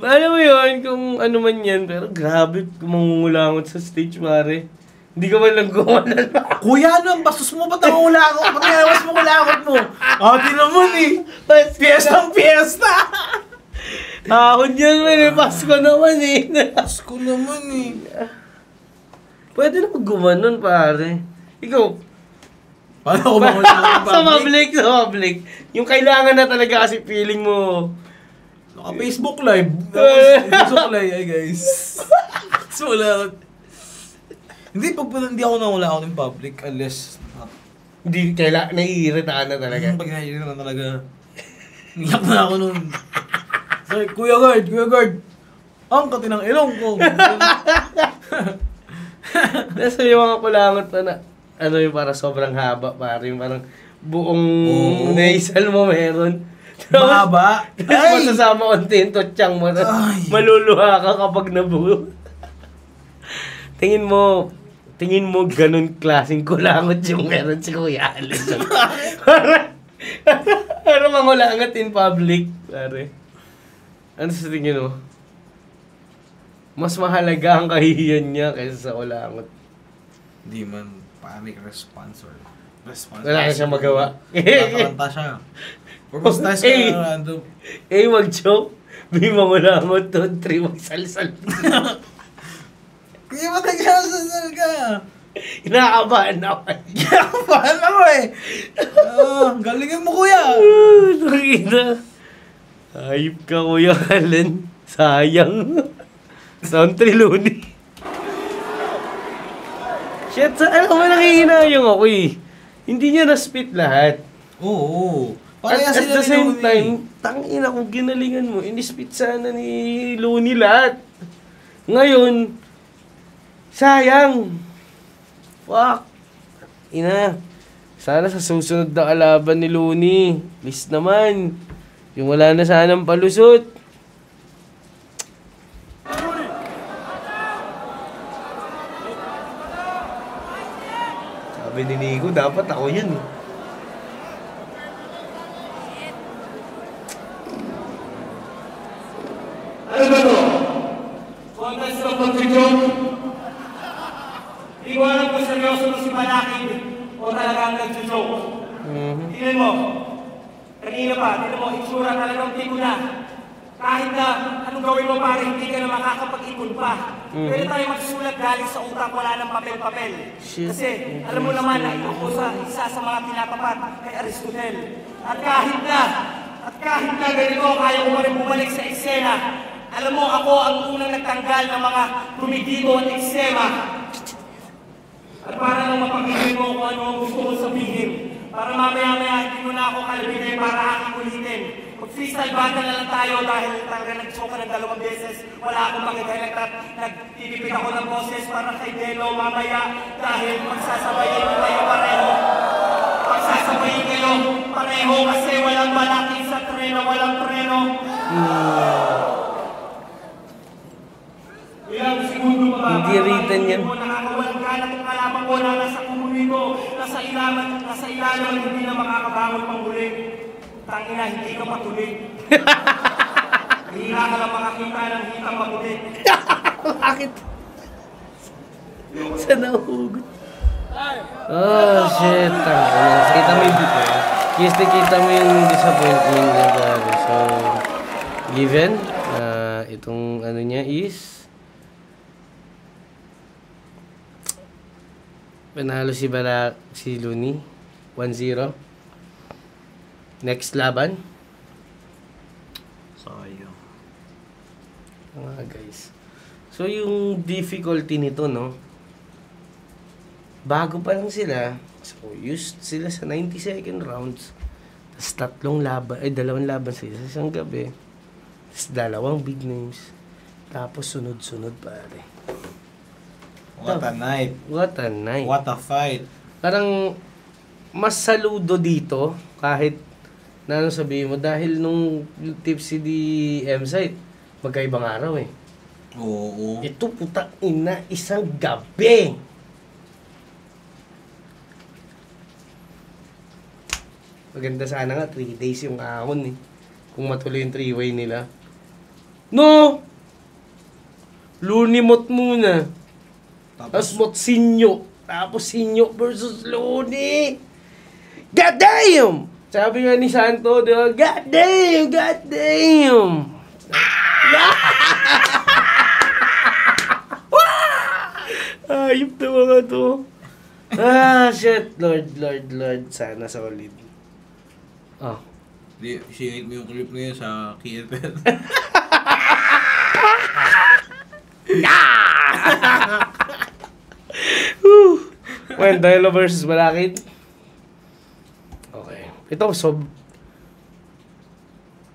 Alam mo yun, kung ano man yan, pero grabe kung mangungulangot sa stage, pare. Hindi ka man lang gumanan. Kuya, ano ang bastos mo? Ba't ang kulangot? Ba't nayawas mo kulangot mo? Ate naman eh. Fiestang fiesta! Ahon yan man eh, Pasko naman eh. Pasko naman eh. Pwede na gumanon, pare. Ikaw, Paano ako mangulangot sa public. Yung kailangan na talaga kasi feeling mo. Naka-Facebook live. Facebook live, ay guys. So, wala. Hindi ako nangulangot in public unless Hindi, naiiritaan na talaga. pag naiirita na talaga. Niyak na ako nun. Sorry, Kuya Guard. Ang katinang ilong ko. Nasa yung mga kulangot na ano yung para sobrang haba, pare. Yung parang buong nasal mo meron. Mahaba. Tapos masasama konti yung totyang mo. Maluluha ka kapag nabuo. Tingin mo ganun klaseng kulangot yung meron si Kuya Allen. Para mangulangot in public, pare. Ano sa tingin mo? Mas mahalaga ang kahihiyan niya kaysa sa kulangot. Hindi man, panic response. Wala na siyang magawa. Tataranta siya. Purpose tayo sa random. Mag-joke. May mangulangot doon, 3 magsalsal. Kaya ba nagkasasal ka? Inakabahan ako. Inakabahan ako eh. Galingan mo kuya. Nakita. Ayip ka, Kuya Allen. Sayang. Sound triluni. Shit, alam mo, nangihinayang ako eh. Hindi niya na-spit lahat. Oo. At the same time, tangina kung ginalingan mo, in-spit sana ni Looney lahat. Ngayon, sayang. Fuck. Ina. Sana sa susunod na kalaban ni Looney, please naman. Yung wala na sanang palusot. Sabi ni Nico, dapat ako yun. Ano ba to? Contest of pag-joke? Hindi ko alam kung seryoso na si Malakid o talagang nag-joke. Tingnan mo. Kanina pa, tingnan mo, itsura talagang tigo na. Kahit na anong gawin mo pare, hindi ka na makakapag-ipon pa. Pwede tayo magsulat galing sa utak, wala ng papel-papel. Kasi alam mo naman na ako isa sa mga tinatapat kay Aristotle. At kahit na ganito, kaya ko pa rin bumalik sa eksena. Alam mo, ako ang unang nagtanggal ng mga prometido at eksema. At para nang mapakinggan mo kung ano ang gusto mo sabihin. Para mamaya-maya hindi mo na ako kalabitin para aking ulitin. Mag-freestyle battle na lang tayo dahil talaga nag-show ka ng 2 beses. Wala akong makikita. Nagtitipid ako ng boses para kay Delo mamaya. Dahil magsasabayin kayo pareho. Magsasabayin kayo pareho kasi walang balaki sa treno, walang treno. Ilang segundo pa ba? Hindi written yan. Nakakawalan ka na kung kalaban ko na nasa komuniko, nasa ilalim, hindi na makakabangon pang huli. Tangina, hindi ka patuloy. Hihira ka lang makakita ng hitang maputi. Bakit? Sa nahugot. Oh, shit. Kita mo yung kita mo yung disappointment niya, pare. So, given, itong ano niya is panalo si Looney 1-0. Next laban. Sayang. Guys. So yung difficulty nito, no? Bago pa lang sila. So used sila sa 92nd rounds. Tapos 2 laban sila sa isang gabi. Tapos 2 big names. Tapos sunod-sunod, pare. What a night. What a night. What a fight. Parang mas saludo dito kahit Na ano sabihin mo, dahil nung tipsy di M-Site, magkaibang araw eh. Oo. Ito puta ina, isang gabi. Maganda sana nga, 3 days yung ahon eh. Kung matuloy yung 3-way nila. No! Lunimot muna. Tapos Motsinyo. Tapos Sinyo versus Luni. God damn! Sabi nga ni Santo, di ba? God damn! God damn! Ayop na mga to. Shit. Lord. Sana solid. Oh. Di, sinit mo yung clip na yun sa KFL. Dahilo versus Balakid. Okay. Ito,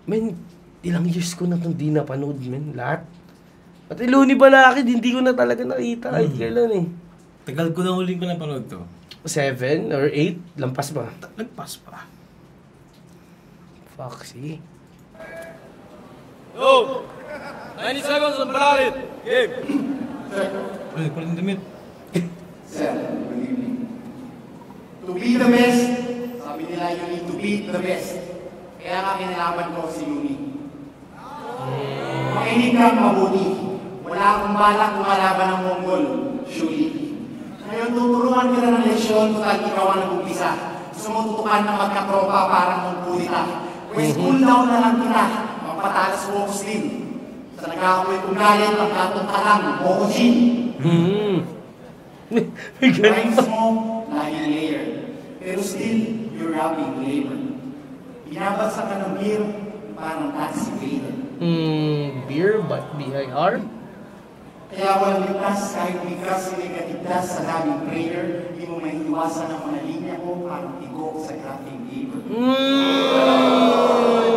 men, ilang years ko na itong di napanood, men. Lahat. Pati Luni Balakid, hindi ko na talaga nakita kahit kailan eh. Tagal ko na huling ko napanood to. 7 or 8? Lampas ba? Nagpas pa. Foxy. Yo! 90 seconds on Balakid. Game. Ay, paling damit. Sir, good evening. To be the best, sabi nila you need to beat the best. Kaya nga kinalaban ko si Luni. Makinig kang mabuti. Wala akong balak lumalaban ng Mongol, surely. Ngayon tuturuan kita ng leksyon, total ikaw ang nag-umpisa. Gusto mo tutukan ng magkatropa parang mong Pwes cool down na lang kita, magpatalas mo ako slim. Sa nag-aapoy kong galit, magkatong ka lang, Mokojin. Rhymes mo, laging layer. Pero still, you're rapping labor. Binabasa ka ng beer, parang taxi fader. Beer, but B-I-R? Kaya walang ligtas, kahit bigkas, hindi ka tigtas sa daming prayer, di mo may iwasan ang mga linya ko, parang tigo sa crafting labor.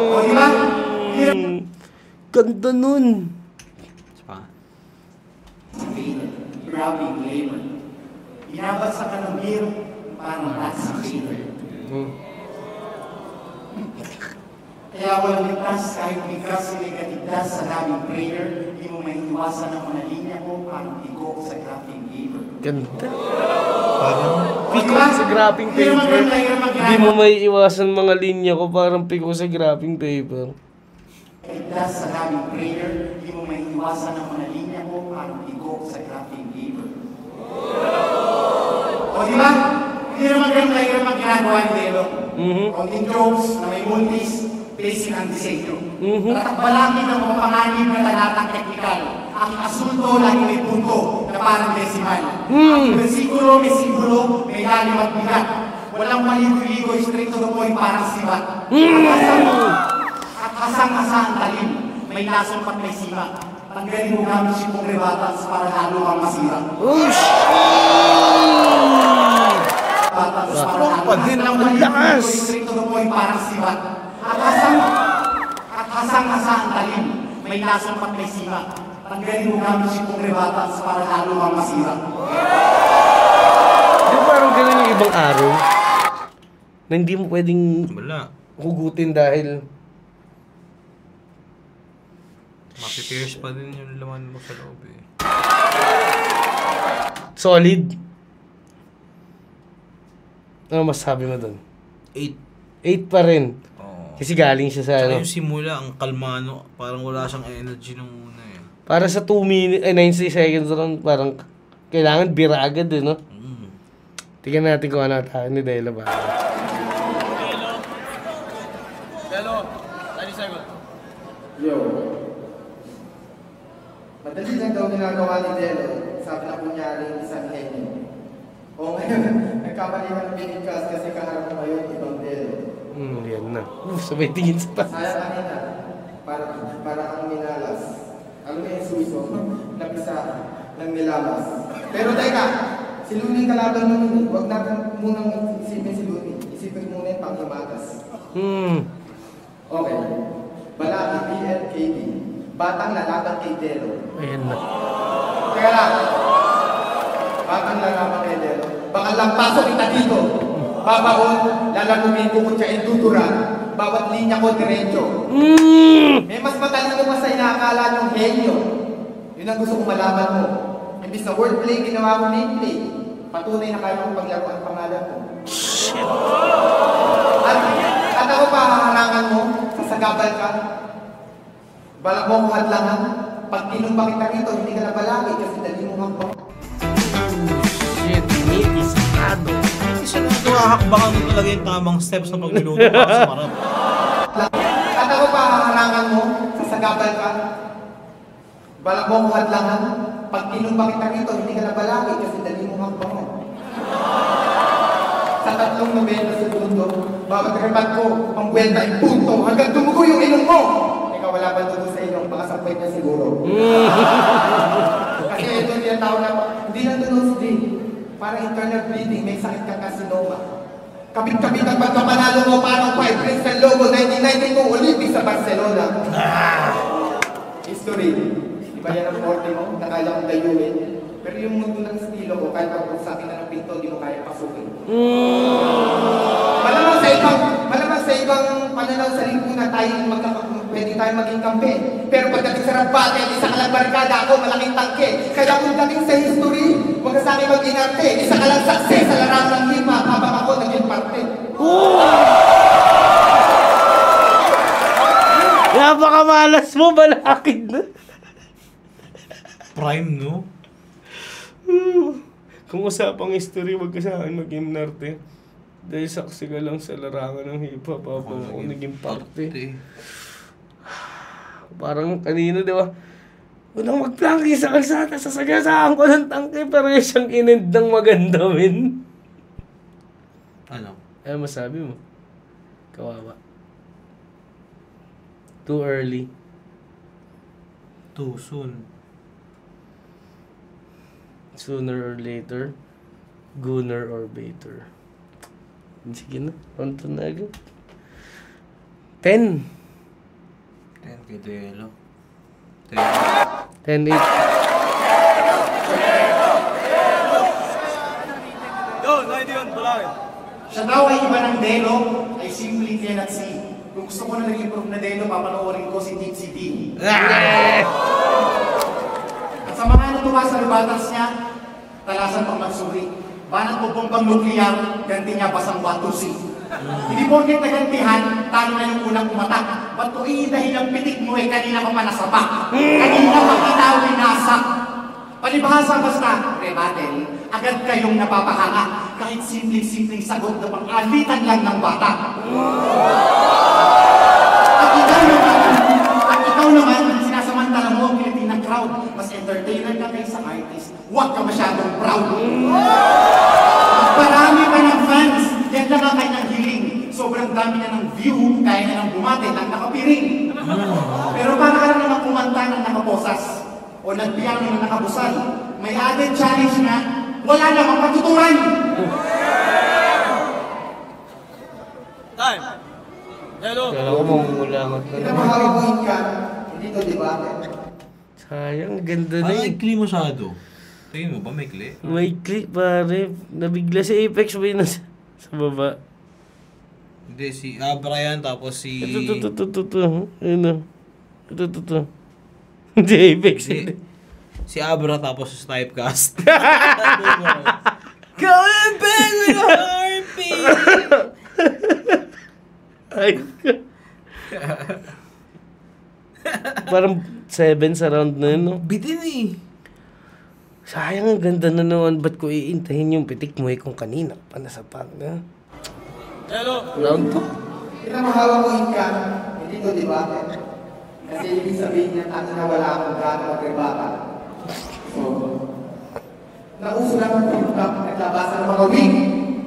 O diba? Ganda nun. Pa? Fader, rapping labor. Binabasa ka ng beer, parang taxi fader. Kaya walang ligtas, kahit bigkas, hindi ka tigtas sa daming prayer, di mo may iwasan ang mga linya ko, parang tigo sa crafting labor. Ganda. O Piko diba? sa graphing Hindi naman paper. ganda yung Hindi mo may iwasan mga linya ko, parang piko sa graphing paper. Ligtas sa daming prayer, di mo may iwasan ang mga linya ko, parang tigo sa crafting labor. O diba? Hindi naman ganda yung ginagawa ni Delo. Konting jokes na may multis, basic ang disenyo. Tatakbalangin ang mga panganib na talatang teknikal. Ang asunto lagi may punto na parang desimal. Ang versikulo may simbolo, may lalim at bigat. Walang maligo-ligo, straight to the point parang sibat. At kasang-asa ang talim, may lasong pat may sima. Tanggalin mo gamit si Pong Rebatans para lalo kang masira. Batas para lalo kang lakas! straight to the point parang sibat. At kasang-asa ang talim, may lasong pat may sima. Tanggalin mo gamit si Pong Rebatans para lalo kang masira. Di ba parang ganun yung ibang araw? Na hindi mo pwedeng Wala. hugutin dahil Mapipierce pa din yung laman mo sa loob eh. solid. Ano masasabi mo dun? 8. 8 pa rin. Oo. Kasi galing siya sa Saka ano. yung simula, ang kalmano, parang wala siyang energy nung una eh. Para sa 2 minutes, 90 seconds lang, parang kailangan bira agad eh, no? Tingnan natin kung ano tayo ni Dela ba. Delo, 90 seconds. Yo. Madali lang daw ginagawa ni Delo. Sabi na kunyaring isang henyo. O ngayon, nagkamali ka ng binigkas kasi kaharap mo ngayon ibang Delo. Yan na. Sabay tingin sa pa. Sayang kanina, para kang minalas. Alam mo yung suso, napisa ng nilamas. Pero teka, si Luni kalaban mo nun. Huwag natin munang isipin si Luni. Isipin muna yung panghimatas. Okay. Balaki BLKD. Batang lalaban kay Delo. Ayan na. Kaya lang, batang lalaban kay Delo. Baka lang pasok kita dito. Babaon, lalamunin ko kung siya induduran. bawat linya ko diretso. May mas matalino pa sa inaakala niyong henyo. Yun ang gusto kong malaman mo. Imbis na wordplay, ginawa mo nameplay. Patunay na kaya mong paglaro ang pangalan mo. At ako pa haharangan mo, sasagabal ka. Balak mo akong hadlangan. Pag tinumba kita rito, hindi ka na balaki kasi dali mo hakbang. Shit, isado. Isa na ito, hakbangan mo talaga yung tamang steps na pagluluto para sa marap. At ako pa haharangan mo, sasagabal ka. Balak mo akong hadlangan. Pag tinumba kita rito, hindi ka na balaki kasi dali mo hakbang. Sa 3 segundo, bawat repat ko, pangbuwelta ay punto hanggang tumugo yung ilong mo. Ikaw wala ba dugo sa ilong, baka sampay ka siguro. Kasi ito yung tao na, hindi na dugo si parang internal bleeding, may sakit kang carcinoma. Kapit-kapit ang pagkapanalo mo, parang 5 Prince ng Logo, 1992 Olympics sa Barcelona. History. Iba yan ang forte mo, nakaya kong dayuin. Pero yung mundo ng estilo ko, kahit pag sa akin na ng pinto, di mo kaya pasukin. Malamang sa ibang pananaw sa lipunan, pwede tayo maging kampe. Pero pagdating sa rabbate, isa ka lang barkada, ako malaking tangke. Kaya kung dating sa history, huwag ka sa akin mag-inarte. Isa ka lang success sa larangan ng hip-hop habang ako naging parte. Napakamalas mo, balakid na. Prime, no? Kung usapang history, wag ka sa akin maging narte. Dahil saksi ka lang sa larangan ng hip-hop habang ako naging parte. Parang kanina, di ba? Unang magplangke sa kalsada, sasagasaan ko ng tangke, pero siyang inend ng maganda, min. Ano? Ano masabi mo? Kawawa. Too early. Too soon. Sooner or later. Gooner or baiter. Sige na. Punto na agad. 10. 10 kay Duelo. 10-8. Yo, 91, Balakid. Siya daw ay iba ng Delo, ay simply cannot see. Kung gusto ko na nag-improve na Delo, papanoorin ko si Tipsy D. At sa mga natuwa sa rebuttals niya, talasan pang magsuri. Banat mo bombang nukleyar, ganti niya basang batusi. Hindi porket nagantihan, talo na yung unang umatak. Ba't ko iidahin ang pitik mo kanina pa manasapa? Kanina pa kita winasak. Palibhasa basta, rebuttal, agad kayong napapahanga. Kahit simpleng-simpleng sagot na pang-alitan lang ng bata. At ikaw naman, sinasamantala mo ang kiliti ng crowd. Mas entertainer ka kaysa artist. Huwag ka masyadong proud. Marami pa ng fans. Yan lang ang kanyang hiling. Sobrang dami niya ng view, kaya niya ng bumate, ng nakapiring. Pero para ka lang naman kumanta ng nakaposas o nagpiano ng nakabusal, may added challenge na wala namang patuturan. Time. Hello. Kala ko mamulangot na naman. Pinamahawin ka, hindi to debate. Sayang, ganda na Ano eh. yung kli masyado? Tingin mo ba may kli? May clip, pare. Nabigla si Apex ba yun sa baba? Hindi, si Brian tapos si... Ito. Ayun na. Ito. Hindi Apex. Si, si Abra tapos si Typecast. Going back with a heartbeat! Ay. Parang 7 sa round na yun, no? Bitin eh. Sayang, ang ganda na naman. Ba't ko iintahin yung pitik mo kung kanina pa nasa pang na? Hello. Round 2. Pinamahawin ka, hindi to debate. Kasi ibig sabihin niya, na wala akong gano'n magrebata. So, nauso lang ang TikTok, naglabasan ng mga wig.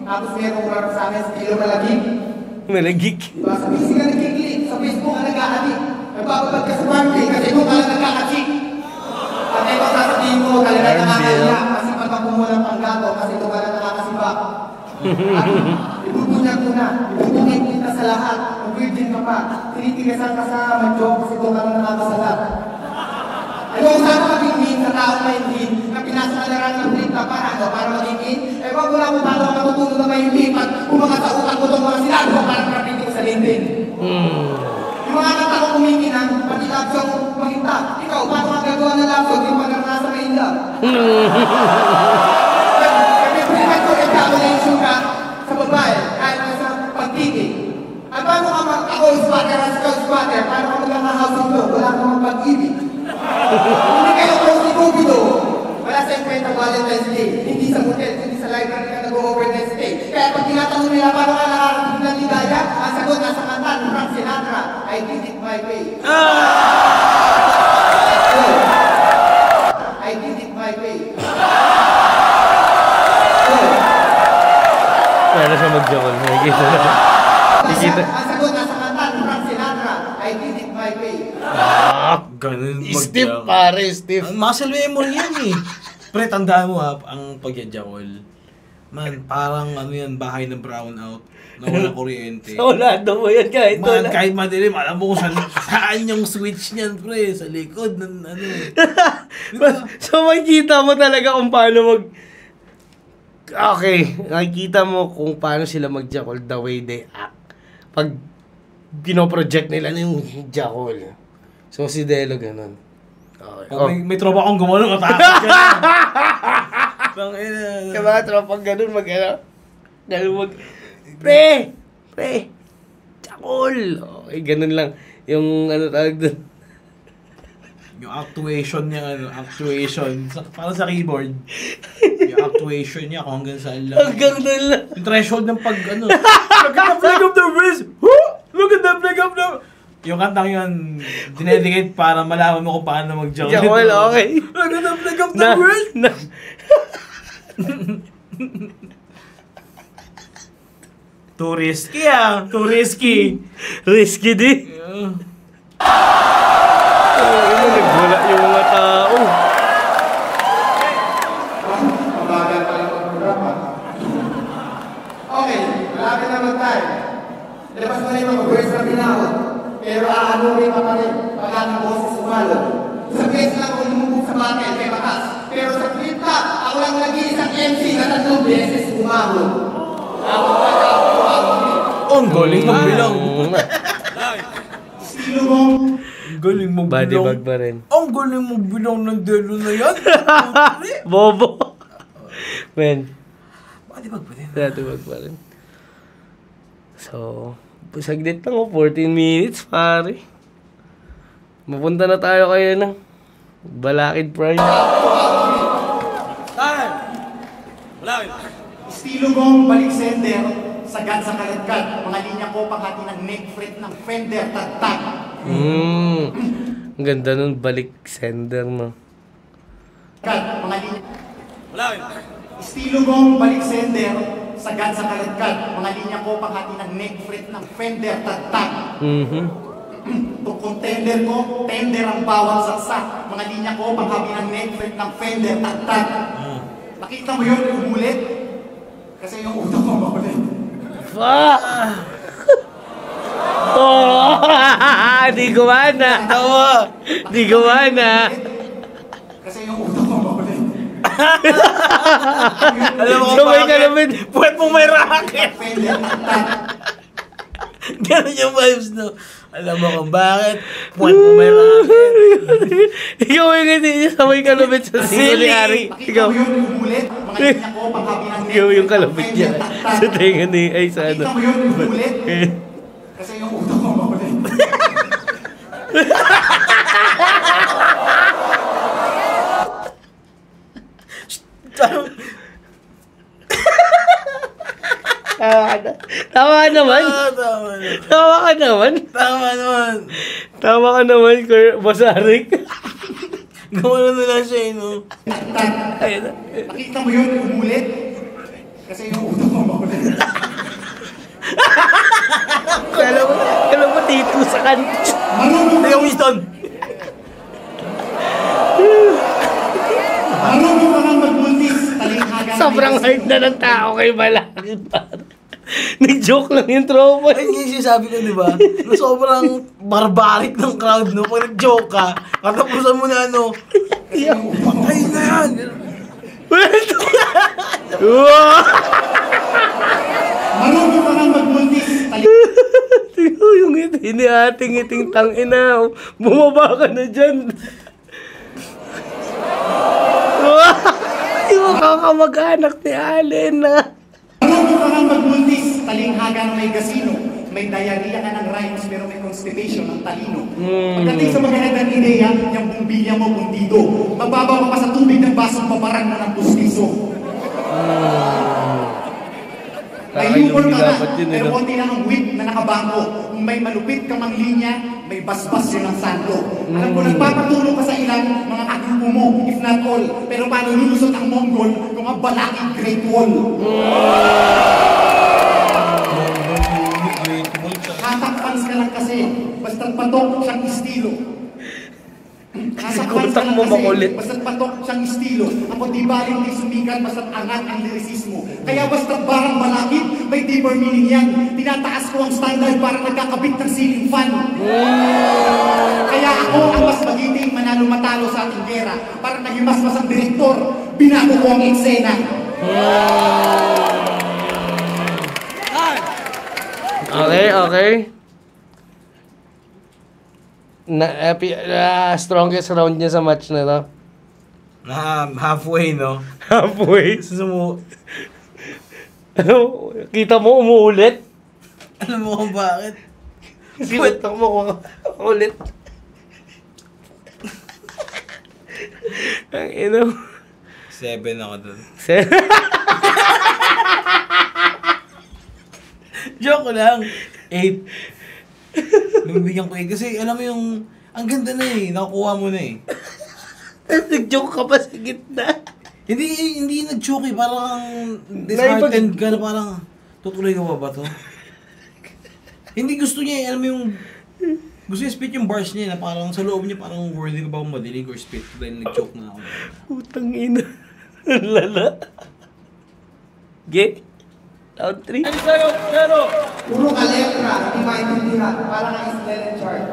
Tapos merong rap sa akin, estilo malagig. Malagik. Diba, sa busy ka nagkiklik, sa Facebook ka nag-aadik. Nagbababad ka sa birthday kasi doon ka lang nagkakachik. At ito sasabihin mo, talaga nakakaya. Kasi pag kumulang ang gato, kasi doon ka lang nakakasiba. Ibubunyag mo na, ibubungit kita sa lahat. Mag-virgin ka pa, tinitigasan ka sa manjong kasi doon ka lang nakakasalat. Ayaw sana maging mean sa taong may mean na pinasalaran ng trip na para maging mean. Eh wag mo na kung paano ka matutulong na may mean at umangat sa utak mo itong mga sinabi mo para kapit ko sa lindin. Nag-prefer ko examination ka sa babae kahit sa pag-ibig. At paano ka ako squatter at ikaw squatter? Paano ka magkaka-housing law? Wala ka mang pag-ibig. Hindi kayo close ni Cupido. Wala sa kwenta Valentine's Day. Hindi sa hotel, hindi sa library ka nag-overnight stay. Kaya pag tinatanong nila paano ka nakarating ng ligaya, ang sagot nasa kanta ng Frank Sinatra, I did it my way. I did it my way. Kaya siya mag-joke. Nakikita na. Nakikita. Ang sagot nasa kanta ng Frank Sinatra, I did it my way. Ganun Stiff pare, stiff. Ang muscle memory yan eh. Pre, tandaan mo ha, ang pagyajakol. Man, parang ano yan, bahay ng brownout. Na walang kuryente. Wala daw mo yan kahit Man, wala. kahit madilim, alam mo kung saan yung switch niyan, pre. Sa likod ng ano. So makikita mo talaga kung paano Okay, nakikita mo kung paano sila mag-jackal the way they act. Pag pinoproject nila na yung jackal. So si Delo ganun. Okay. Oh. May tropa akong gumano, matakot ka na. Kaya mga tropang ganun Pre! Jackal! Okay, ganun lang. Yung tawag dun. Yung actuation niya, parang sa keyboard. Yung actuation niya kung hanggang saan lang. Hanggang doon lang. Yung threshold ng pag Look at the flag of the wrist! Look at the flag of the... Yung kantang yun, dinedicate para malaman mo kung paano mag-jackal. Jackal, okay. Look at the flag of the wrist! Too risky too risky. Risky di. Nagbula yung mga tao. Mabagal pa lang ang programa. Okay, malapit na mag-time. Labas mo na yung mga words na pinahon. Pero aanurin ka pa rin pag ang boses umalo. Sa beses lang ako lumubog sa battle kay Batas. Pero sa flip top, ako lang nag-iisang MC na 3 beses umahon. Ang galing magbilang. Estilo mo. Galing mo Body bilang. bag pa rin. Ang galing mo bilang ng Delo na yan. Bobo. Men. Body bag pa rin. Body bag pa rin. So, saglit lang 14 minutes pare. Mapunta na tayo kayo ng Balakid Pride. Estilo mong balik sender, sagad sa kaladkad. Mga linya ko panghati ng neck fret ng fender, tagtag. Ang ganda nun, balik sender no. Mga linya... Estilo mong balik sender, sagad sa kaladkad. Mga linya ko panghati ng neck fret ng fender, tagtag. Kung contender ko, tender ang bawang saksak. Mga linya ko panghabi ng neck fret ng fender, tagtag. Nakita mo yun, umulit? Kasi yung utak mo maulit. Fuck! Oh! Di gumana! Di gumana! Kasi yung utak mo maulit. Alam mo Sabay kung ka naman. Puwet mong may racket. Fender, tagtag. Ganun yung vibes, no? Alam mo kung bakit? Puwet mong may racket. Ikaw yung hindi sabay ka naman sa sili Ari. Nakita Ikaw. mo yun, umulit? Mga linya ko panghabi ng neck Ikaw yung fret ng kalapit niya. fender, tagtag. Sa tenga ni ay sa ano. Nakita mo yun, umulit? Kasi yung utak mo maulit. Tama ka naman. Tama ka naman. Tama ka naman, Boss Arik. Gawala na lang siya, no? Ayun na. Nakita mo yun, umulit? Kasi yung utak mo maulit. Kala mo dito sa kanto. Teka, Winston! Marunong ka nang magbuntis, talinghagan. Sobrang hard na ng tao kay Balakid. Nag-joke lang yung tropa. Ay, yung sinasabi ko, di ba? Na sobrang barbaric ng crowd, no? Pag nag-joke ka, katapusan mo na, ano, patay na yan! Marunong ka nang magbuntis, Tingnan yung ngiti ni ating ngiting tangina. Bumaba ka na dyan. Baka kamag-anak ni Allen na. Marunong ka nang magbuntis, talinghaga ng may gasino. May diarrhea ka ng rhymes pero may constipation ng talino. Pagdating sa magandang ideya, yung bumbilya mo bundido. Mababaw ka pa sa tubig ng basong paparan mo ng pustiso. May humor ka na, pero konti lang ang wit na nakabangko. Kung may malupit ka mang linya, may basbas yun ang santo. Alam ko, nagpapatulong ka sa ilang mga kagrupo mo, if not all. Pero paano lulusot ang Mongol kung ang balaking Great Wall? Hatak fans ka lang kasi, basta't patok siyang estilo. Hatak fans ka lang kasi, basta't patok siyang estilo. Ako di baling di sumikan, basta't angat ang lirisismo. Kaya basta't barang malakit, may deeper meaning yan. Tinataas ko ang standard para nagkakabit ng ceiling fan. Kaya ako ang mas magiting manalo matalo sa ating gera. Para nagimasmas ang direktor, binago ko ang eksena. Okay. Strongest round niya sa match na to. Halfway, no? Halfway. Ano, Kita mo umuulit? alam mo kung bakit? Sinutok mo ulit. Ang ino. 7 ako dun. Joke lang. 8. Bibigyan ko 8. Kasi alam mo yung, ang ganda na eh. Nakukuha mo na eh. Nag-joke ka pa sa gitna. Hindi nag-joke eh. Parang disheartened ka na parang, tutuloy ka ba to? Hindi gusto niya eh. Alam mo yung, gusto niya spit yung bars niya na parang sa loob niya parang worthy ka ba akong madilig or spit dahil nag-joke na ako. Putang ina. Lala. Ge? Round 3? Puro ka lepra, hindi maintindihan. Parang ang Island chart.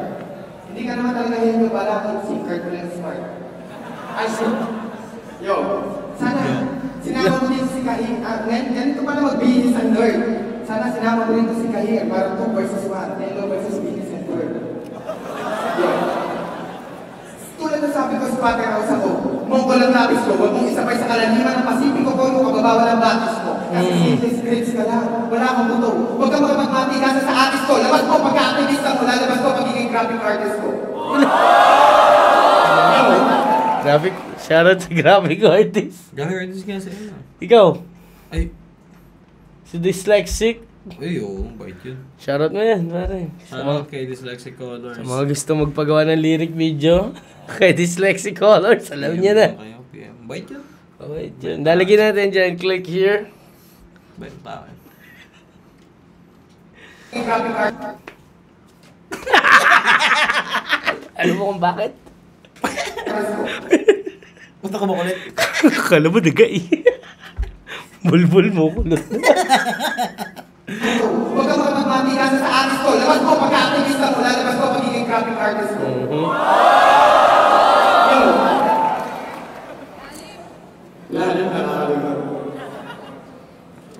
Hindi ka naman talaga hindi bala si Cardinal Smart. Ay, yo, sana sinama mo dito si Kahir. Ganito pala mag-business and learn. Sana sinama mo dito si Kahir para 2 versus 1. Hello versus business and learn. Yo. Tulad na sabi ko sa Pater House ako, Mongol ang lapis ko, huwag mong isabay sa kalaliman ng Pasipiko ko, kung kababawa ng batis mo. Kasi simple scripts ka lang, wala akong buto. Huwag kang makapagmatikasa sa atis ko, labas mo pagka-activista mo, lalabas ko pagiging graphic artist ko. Graphic, shoutout sa graphic artist. Graphic artist nga sa inyo. Ikaw, Ay, si Dyslexic. ay oo, bait yun. Shoutout mo yan, pare. Salamat kay Dyslexic Colors. Sa mga gusto magpagawa ng lyric video, kay Dyslexic Colors, alam niya na. Kayo, PM. Bait yun. Okay, dyan. Lalagyan natin dyan, click here. Bait tao. Graphic artist. Alam mo kung bakit? Punta ka ba kulit? Akala mo nagay. Bulbul mo kulot. Huwag kang makapagmatikasa sa atis ko, labas mo pagka-activista mo, lalabas ko pagiging graphic artist ko. Yo! Lalim na nakalimutan.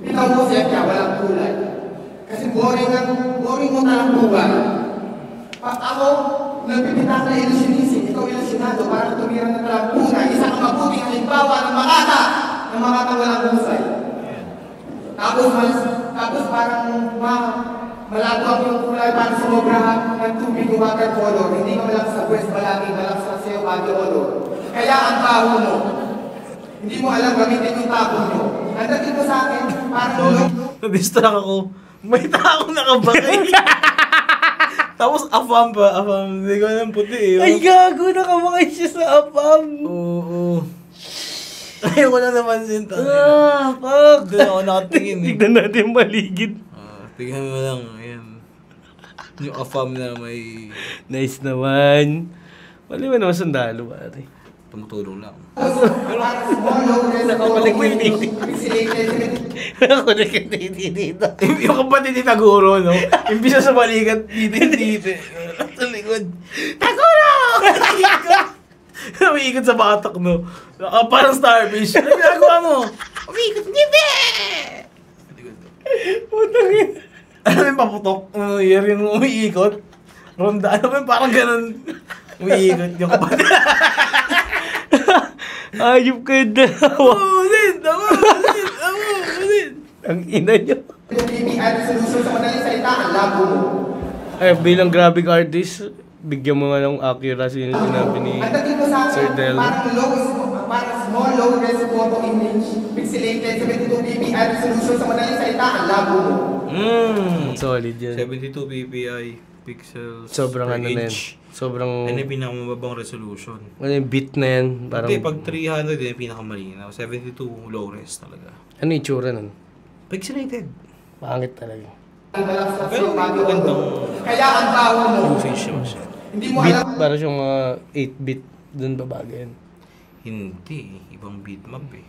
Ikaw mo siya kaya walang kulay. Kasi boring mo talang buhay. Pag ako, nagpipita na ilusionism, ikaw ilusionado, parang tumira na talang punay, isa kang mabuting halimbawa ng makata walang husay. Tapos parang malabo ang yung kulay para sumobrahan ng tubig o watercolor. Hindi ka malakas sa West Balaki, malakas sa Seo Baguio Olo. Kaya ang baho mo, hindi mo alam gamitin yung tapon mo. Nandating mo sa akin, parang lulog. Na-distract ako. May tao nakabakay. Tapos afam pa. Hindi ko alam puti eh. Ay, gago, nakamakay siya sa apam. Oo. Ayaw ko na napansin to. Fuck. Doon ako nakatingin eh. Tignan natin yung maligid. Tignan mo lang. Ayan. Yung afam na may Nice naman. Mali mo naman sundalo, pare. tumutulong lang. Nakabalik mo yung titi. Nakabalik yung titi dito. Yung kapatid ni Taguro, no? Imbis na sa balikat, titi. Sa likod. Taguro! Umiikot sa batak, no? Parang starfish. Ano ginagawa mo? Umiikot, nibe! Putang ina. Ano yung paputok? Yung umiikot? Ronda, ano yung parang ganun? Umiikot yung kapatid. Ayop ka na. Oo, din! Ang ina nyo. Yung BPI resolution sa madaling salita, ang labo mo. Ay, bilang graphic artist, bigyan mo nga ng accuracy yung sinabi ni Ang dating mo sa Sir akin, Del. parang small, low-res photo image, pixelated, 72 ppi resolution sa madaling salita, ang labo mo. Solid yan. 72 ppi pixels Sobrang per ano na yan. inch. Sobrang... Ano yung pinakamababang resolution? Ano yung beat na yan? Parang... Hindi, pag 300 yun yung pinakamalinaw. 72 low res talaga. Ano yung itsura nun? Pixelated. Pangit talaga. Ang dalak sa Pero bago magandang kaya ang baho mo. usage naman siya. Hindi mo Beat, alam. parang siyang mga 8-bit dun babaga yan. Hindi. Ibang bitmap eh.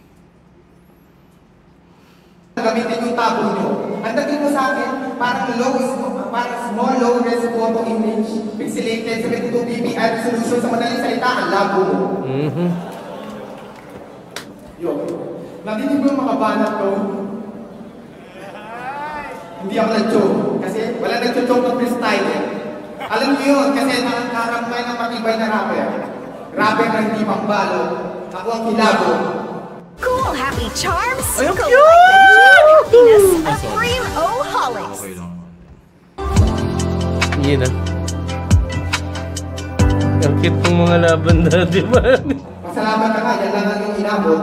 Gamitin yung tabo nyo. Ang dating mo sa akin, parang small, low-res photo image, pixelated, 72 ppi resolution sa madaling salita, ang labo mo. Yun. Nadinig mo yung mga banat ko? Hindi ako nag-joke. Kasi wala nag-joke ng freestyle eh. Alam niyo yun, kasi nakakaramay ng matibay na rapper. Rapper na hindi pambalo. Ako ang kilabo. Cool happy charms, collecting happiness of Cream-O-Holics. Okay lang. Yun ah. Ang cute ng mga laban dati ba? Pasalamat ka nga, yan lang ang yung inabot.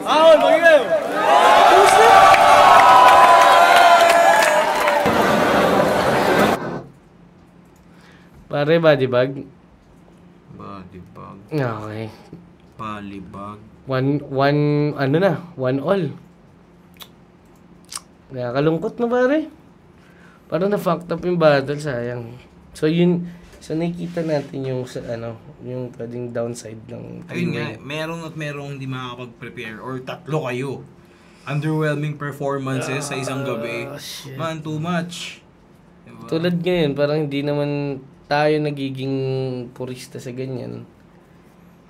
Ahon, mag-igaw! Pare, body bag? Body bag. Okay. Palibag. One all. Nakakalungkot na pare. Parang na-fucked up yung battle, sayang. So yun, so nakikita natin yung yung pwedeng downside ng Ayun nga, merong hindi makakapag-prepare or tatlo kayo. Underwhelming performances sa isang gabi. Shit. Man, too much. Diba? Tulad ngayon, parang hindi naman tayo nagiging purista sa ganyan.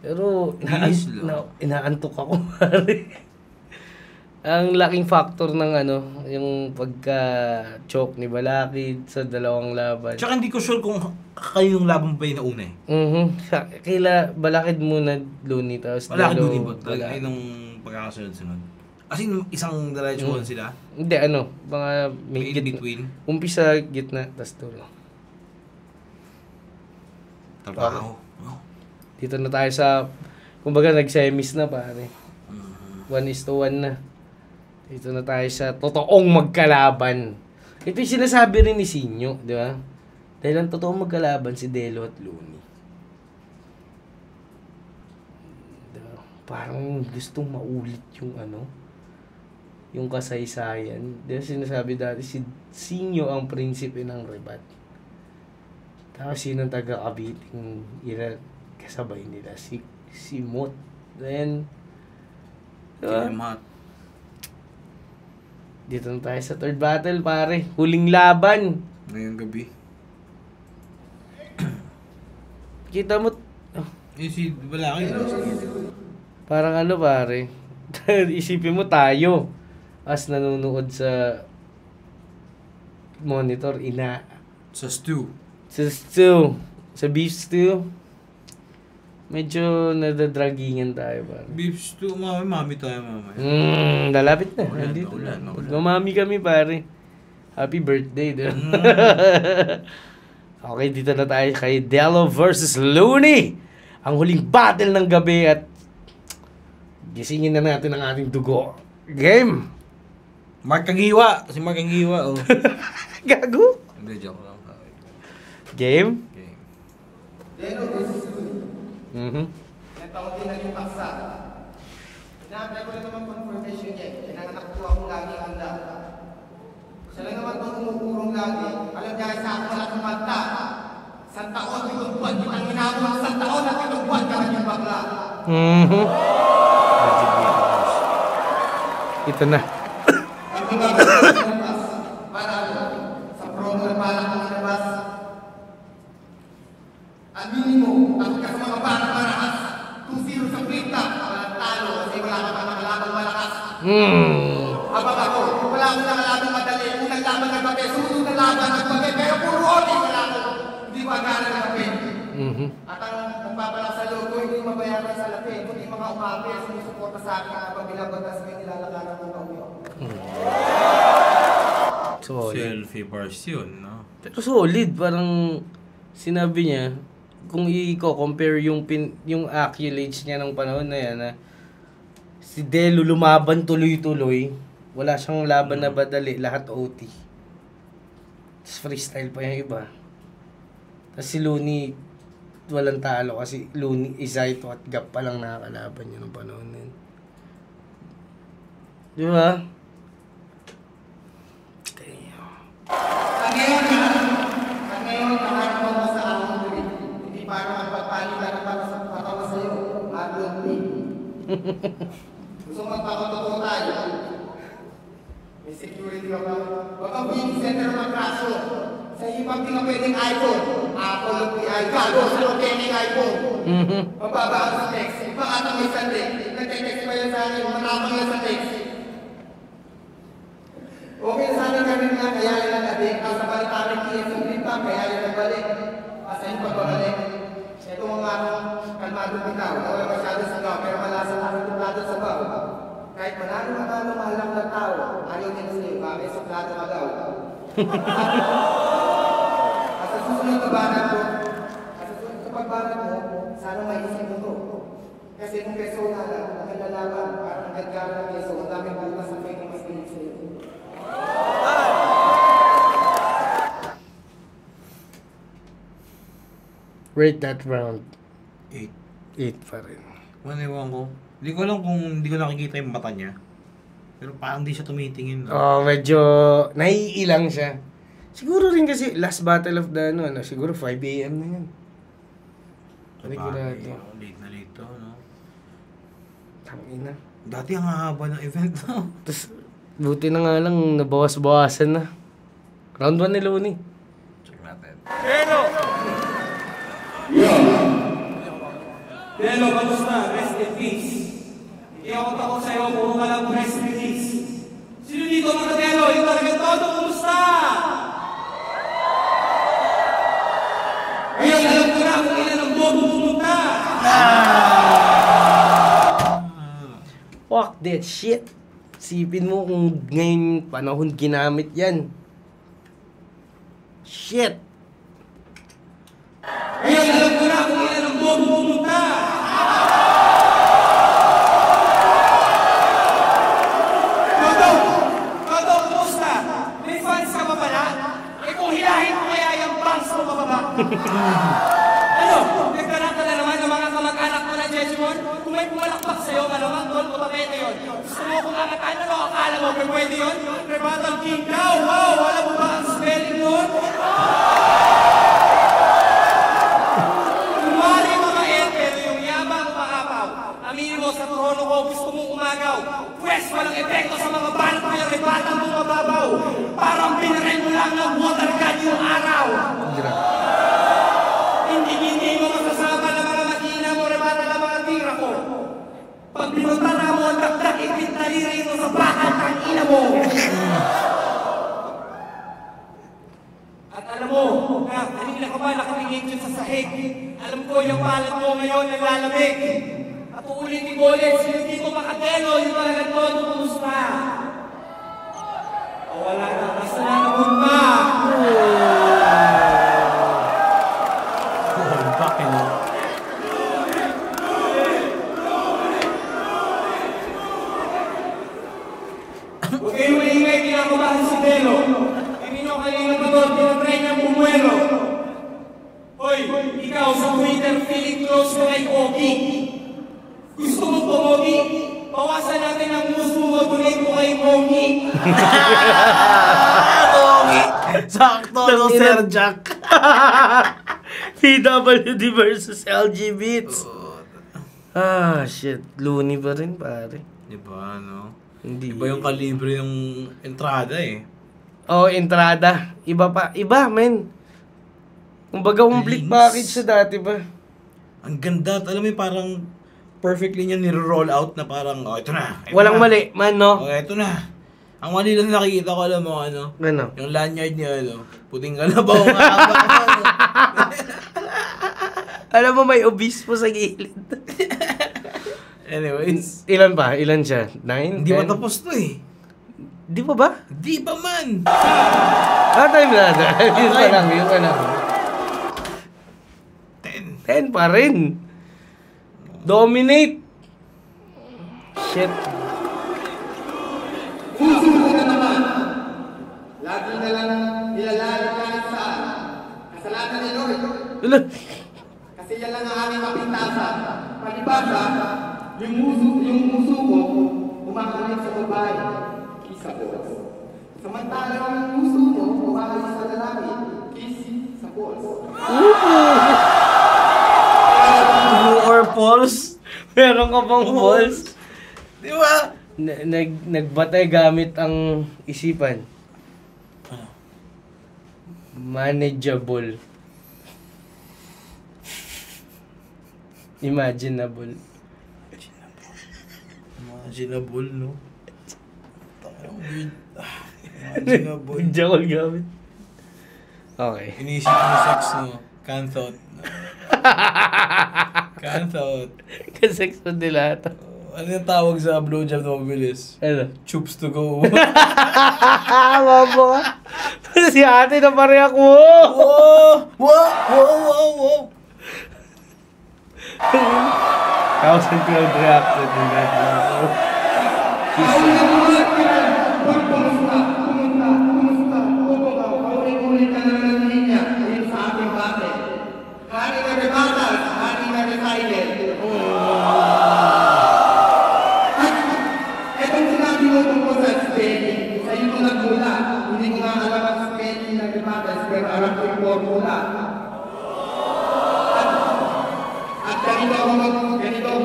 Pero Bilis lang. inaantok ako pare. Ang laking factor ng yung pagka-choke ni Balakid sa dalawang laban. Tsaka hindi ko sure kung kayo yung laban pa yung nauna eh. Kaila Balakid muna, Looney, tapos Wala ka Delo, doon ba? Talaga wala. ay nung pagkakasunod-sunod. As in, isang diretsuhan sila. Hindi, mga May in between. Umpisa, gitna, tapos dulo. Trabaho. Oh. Dito na tayo sa, kumbaga nag-semis na pare. 1:1 na. Dito na tayo sa totoong magkalaban. Ito yung sinasabi rin ni Sinyo, di ba? Dahil ang totoong magkalaban si Delo at Looney. Diba? Parang gustong maulit yung yung kasaysayan. Di ba sinasabi dati si Sinyo ang prinsipe ng rebat. Tapos yun ang taga-kabiting kasabay nila, si Mot. Then, diba? Kinamat. Dito na tayo sa third battle, pare. Huling laban. Ngayong gabi. Kita mo, Si Balakid na. parang pare. Isipin mo tayo. As nanonood sa monitor, Sa stew. sa beef stew. Medyo nadadragingan tayo, pare. Beef stew. Mami tayo mamaya. Lalapit na. Ulan, Nandito ulan, na. ulan. Mamami kami, pare. Happy birthday, diba? Okay, dito na tayo kay Delo versus Looney. Ang huling battle ng gabi at gisingin na natin ang ating dugo. Game! Mark Anghiwa. Si Mark Anghiwa. Oh. Gago! Hindi, joke lang. Game? Okay. Delo versus Mhm. Yan taon din naging paksa. Inaantay ko lang naman confirmation niya. Pinanganak ko akong lagi handa. Siya lang naman itong umuurong lagi. Alam niya sa akin wala kang mata. Sa taon, pitong buwan kitang inabot. Sa taon at pitong buwan ka naging bakla. Mhm. Ito na. Ang mga labas. Para sa promo na balak ng labas. Aminin mo, takot ka sa mga para-parahas. 2-0 sa plita. Walang talo kasi wala ka pa nakalabang malakas. Habang ako, wala akong nakalabang madali. Unang laban ng kape, susunod na laban ng kape. Pero puro oli wala ako. Hindi ko agara ng kape. At ang nagpapalak sa loob ko, hindi mabayaran. nangyayari sa lapi, kundi mga umapi ang sumusuporta sa akin habang binabatas may nilalakaran ng pamilya. Solid. Selfie bars yun, no? Pero solid, parang sinabi niya, kung i-compare yung accolades niya ng panahon na yan, si Delo lumaban tuloy-tuloy, wala siyang laban na badali, lahat OT. Tapos freestyle pa yung iba. Tapos si Looney, walang talo kasi Looney, Izaito at Gap pa lang nakakalaban niya ng panahon na yun. Di ba? At ngayon, nakaramon mo sa akong tuwid. Hindi pa naman pagpalitan para sa patawa sa'yo. Adlon me. Gusto magpakatotoo tayo. May security ka ba? Huwag kang beauty center ng kaso. Sa hipag di ka pwedeng iPhone. Apple of the iPhone. Sa rokening iPhone. Mababaan sa text. Ipakatang may sandi. Nagte-text pa yan sa akin. Matapang yan sa text. Okay na sana kami nga, kaya yan ang adik. Nasa balik namin TSM pa, kaya yan nagbalik. Asa yung pagbabalik. Ito mga kalmado bitaw. Wala masyado sa gaw, pero malasa namin tuplado sa gaw. Kahit manalo, mahal lang ng tao. Ayaw din sa'yo, bakit suplado ka daw. Sa susunod na banat mo, sa pagbanat mo, sana maisip mo to. Kasi kung peso na lang, nakalalaban, parang nagagara ng peso, ang daming bukas sa pwedeng mas pilit sa'yo. Rate that round. 8. 8 pa rin. Ewan ko. Hindi ko alam kung hindi ko nakikita yung mata niya. Pero parang di siya tumitingin. Medyo naiilang siya. Siguro rin kasi last battle of the siguro 5 AM na yan. Late na late to, no? Tangina. Dati ang hahaba ng event, no? Tapos, buti na nga lang, nabawas-bawasan na. Round 1 ni Looney. Check natin. Delo, kamusta? Rest in peace. Hindi ako takot sa'yo, puro ka lang rest in peace. Sino dito mga Delo? Yung talagang todo, kamusta? Ngayon, alam ko na kung ilan ang bobo pumunta. Fuck that shit. Sipin mo kung ngayon panahon ginamit yan. Shit. Ngayon, alam ko na kung ilan ang bobo pumunta. Todo, kumusta? May fans ka pa pala? Kung hilahin mo kaya yung bangs mo bababa. Nagkarata na naman ng mga kamag-anak mo na Jejimon? Kung may pumalakpak sa'yo, malamang doon o tapete yun. Gusto mo kung angatan, akala mo, pwede yun? Rebatang King daw, wow! Alam mo ba ang spelling nun? Kumari mga pero yung yabang pangapaw. Aminin mo sa trono ko, gusto mong umagaw. Pwes, walang epekto sa mga banat mo yung rebatang mong mababaw. Parang binaray mo lang ng water gun yung araw. Hindi mo masasama na mga makina mo, rebata na mga tira ko. Pag binutara mo ang dakdak, ipintaliri mo sa bakal ng ina mo. At alam mo, kanina ka ba nakatingin dyan sa sahig? Alam ko yung palat mo ngayon naglalamig. At uulitin ko ulit, sino dito makatelo, yung talagang todo kumusta? O wala na, basta na napunta. Huwag kayong maingay, kinakabahan si Delo. Hindi nyo kanina pa doon, tinatry niyang bumuelo. Hoy, ikaw sa Twitter feeling close ko kay Ogie. Gusto mo pumogi? Bawasan natin ang gusto mo, donate mo kay Ogie. Ogie! Sakto, no, Sir Jack. PWD versus LG Beats. Shit. Looney pa rin, pare. Diba, no? Hindi. Iba yung kalibre ng entrada eh. Entrada. Iba pa. Iba, men. Kumbaga, complete package sa dati ba? Ang ganda. Alam mo yung parang perfectly niya niro-roll out na parang, ito na. Walang mali, man, no? Ito na. Ang mali lang nakikita ko, alam mo, Ano? yung lanyard niya, puting kalabaw nga. Alam mo, may obispo sa gilid. Anyways. Ilan pa? Ilan siya? 9? Hindi pa tapos to eh. Di ba ba? Di ba man? Time na. Yun pa lang. 10 10. pa rin. Dominate. Shit. Susunod na naman. Lagi na lang nilalala kahit saan. Kasalanan ni Lord. Kasi yan lang ang aming mapintasa. Palibasa, yung muso ko, umakalit sa babae. Isa po. Samantalang ang muso mo, umakalit sa lalaki. Kiss sa balls. Or balls? Meron ka bang balls? Di ba? Nagbatay gamit ang isipan. Manageable. Imaginable. Imaginable, no? Imaginable. Jackal gamit. Okay. Inisip mo sex, no? Can't thought. Can't thought. Kasex pa nila ito. Ano yung tawag sa blowjob na mabilis? Ano? Choops to go. Mabo ka. Si ate na pareha ko. Wow! 1,000 crowd reacted in that one. Ulit ka na ng linya dito sa ating base. Hari na rebatas, hari na resilient. Etong sinabi mo tungkol sa spelling, sa iyo ko nagmula. Hindi ko nga alam ang spelling ng rebatas, pero alam ko yung formula. At ganito ako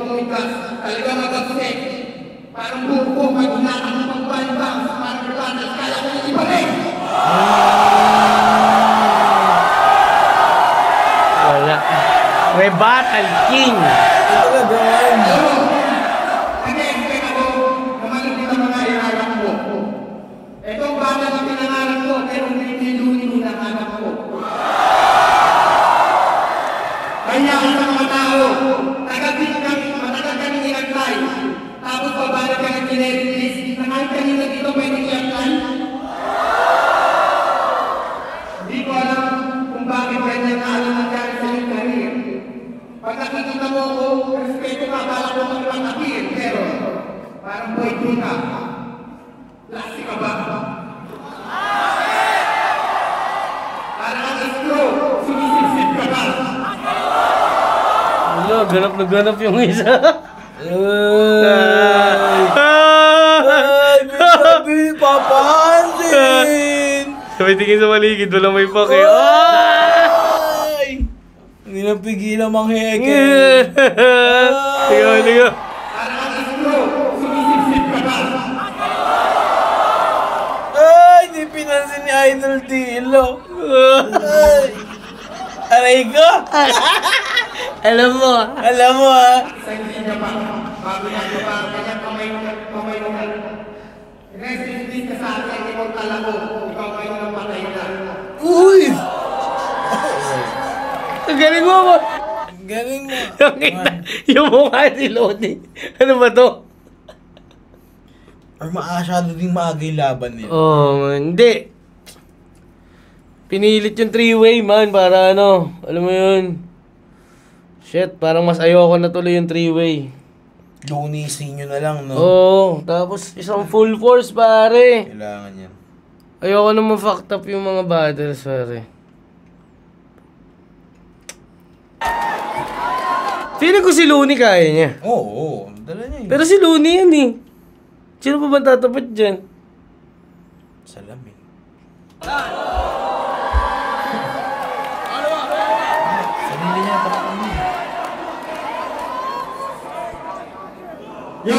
tumigas, talaga mag-upset. Parang buko, pag hinatang ng pagbalibang, parang rebatas, kaya ko yung ibalik. Wala. Rebuttal King. Nag-expect ako na malupit ang mga iharap ko. Itong bata na pinangarap ko, pero hindi nilunin ng anak ko. Kaya ang mga tao, matagal kami in-apply. Tapos babala ka ng kinerilis, na kahit kanina dito pwede i-apply. Hindi ko alam kung bakit ganyan na alam ang dahil sa iyong career. Pag nakikita mo ako, respeto ka, bala ko magpapapir, pero parang boy ka. Lasik ka ba? Parang ang istro, sumisip-sip ka ba? Wala, ganap na ganap yung isa. Ay, sabi, papansin! Sabay tingin sa maligid, walang may pake. Ay! Hindi na pigilan mang heke. Tiga. Parang ang istro, sumisip-sip ka ba? Ay, di pinansin ni Idol Dilo. Ay! Aray ko! Alam mo. Sa hindi niya pa, bago niya ito pa, kanyang kamay mo. Rest in peace ka sa akin, ikaw talago, ikaw kayo ng patay na. Uy! Ang galing mo. Galing mo. Yung mukha ni Lodi. Ano ba to? Or masyado ding maaga yung laban nila. Hindi. Pinilit yung three-way, man, para ano, alam mo yun. Shit, parang mas ayoko na tuloy yung three-way. Lunisin nyo na lang, no? Tapos isang full force, pare. Kailangan yan. Ayoko na ma-fucked up yung mga battles, pare. Feeling ko si Looney kaya niya. Oo, dala niya yun. Pero si Looney yan eh. Sino pa ba tatapat dyan? Salamin. Sarili niya tapat niya. Yo!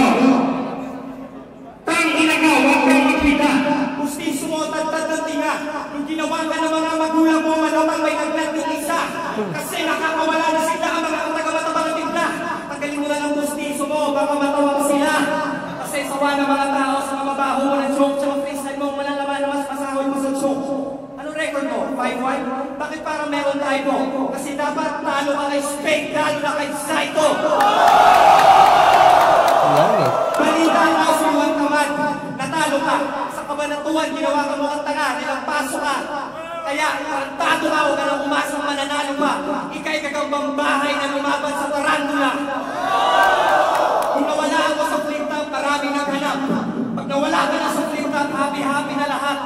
Tangina ka, huwag kang magpita! Pustiso mo, tagtad ng tinga! Yung ginawa ka ng mga magulang mo, malamang may naglanding isa! Kasi nakakawala na sila ang mga taga-matabang na tigla! Tagalin mo na ng pustiso mo, baka matawa mo sila! Kasi sawa ng mga tao sa mga baho mo ng joke, tsaka freestyle mo, walang laman na mas masahol mo sa joke! Anong record mo? 5-1? Bakit parang meron typo? Kasi dapat talo ka kay Spade, talo na kay Saito! tarantado ka, huwag ka nang umasang mananalo pa. Ika'y gagambang bahay na lumaban sa tarantula. Kung nawala ako sa flip-top, maraming naghanap. Pag nawala ka na sa flip-top, happy-happy na lahat.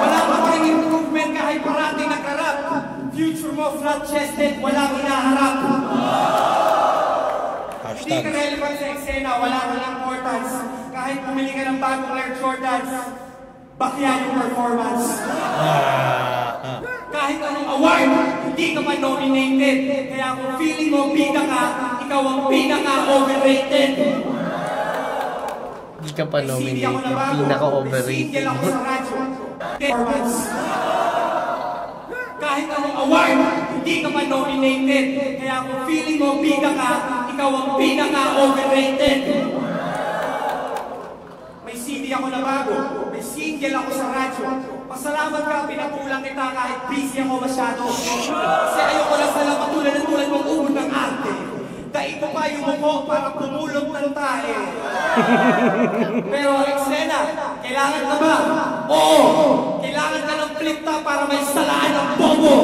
Wala pa rin improvement kahit parating nakarap. Future mo flat-chested, walang hinaharap. Hindi ka relevant sa eksena, wala ka ng importance. Kahit pumili ka ng bagong Air Jordans, bakya yung performance. Kahit anong award, hindi ka pa nominated. Kaya kung feeling mo bida ka, ikaw ang pinaka-overrated. Hindi ka pa nominated, pinaka-overrated. Kahit anong award, hindi ka pa nominated. Kaya kung feeling mo bida ka, ikaw ang pinaka-overrated. May CD ako na bago, may single ako sa radyo. Pasalamat ka, pinatulang kita kahit busy ako masyado. Kasi ayoko lang salang tulad mong ubod ng arte. Dahil ko pa yung mukho para pumulot ng tae. Pero eksena, kailangan ka ba? Oo! Kailangan ka ng flip-top para may salaan ng bobo.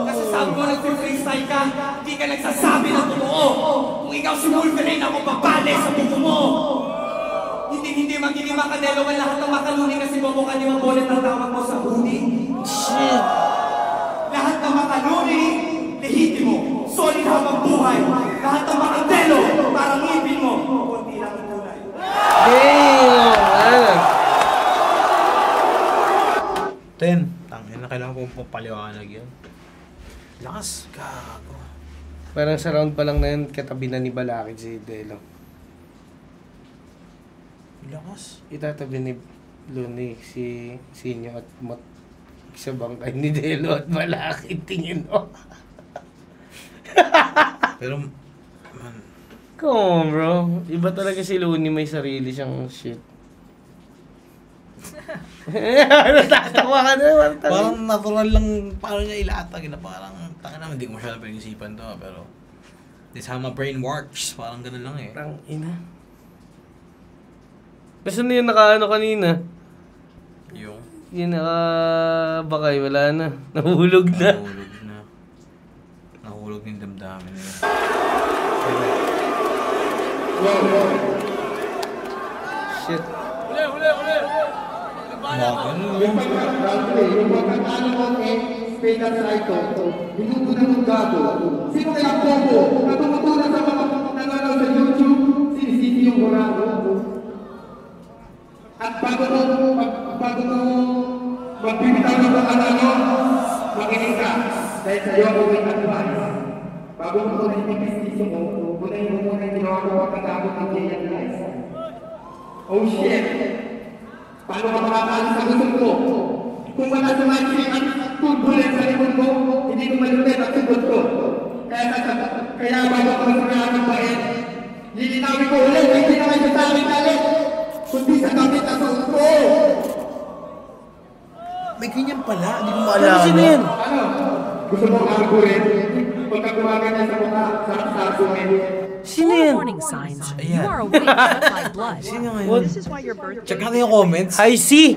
Kasi sabi mo nag-freestyle ka, hindi ka nagsasabi ng totoo. Kung ikaw si Wolverine, ako babale sa buko mo. Hindi magiging makadelo ang lahat ng makaluni kasi bobo ka di mabolet ang tawag mo sa huni. Shit! Lahat ng makaluni, lehitimo, solid habang buhay. Lahat ng makadelo, parang ngipin mo, kunti lang ang tulay. Tangin na kailangan kong paliwanag yun. Lakas, gago. Parang sa round pa lang na yun, katabi na ni Balakid si Delo. Lakas. Itatabi ni Luni si Sinyo at Mot sa bangkay ni Delo at Balakid, tingin mo. Pero, man. Come on, bro. Iba talaga si Luni, may sarili siyang shit. Natatawa ka na. Parang natural lang, paano niya ilatag na parang, taka naman, hindi ko masyadong pinag-isipan to, pero this how my brain works, parang ganun lang eh. Parang ina. Basta na yung naka-ano kanina? Yung naka-bakay, wala na. Nahulog na. Nahulog yung damdamin nila. Shit. Huli! Yung pagkakano ko speaker sa ito, minuto na ng gago. Sino kaya bobo na tumutunan sa mga nanonood sa YouTube? Sinisisi yung burago. At bago mo magbibitaw ng mga ano, makinig ka. Dahil sa'yo ako may advice. Bago mo ito na ipipistisi mo, unahin mo muna yung ginawa ko pagkatapos ng J.N. Rice. Oh shit! Paano ka makakaalis sa gusto ko? Kung wala sa magic at turbulence sa likod mo, hindi ko malupit at sugod ko. Kaya bago ako magsimula ng bayan, lilinawin ko ulit, hindi na kayo sa amin galit. Kundi sa gamit at sa upo. May ganyan pala, hindi ko maalala. Sino yan? Ano? Gusto mo argurin? Pagka gumaganyan sa mukha, sa sungin. Sino yan? Warning signs. You are awake by blood. Sino ngayon? This is why your birthday. Check natin yung comments. Hi C!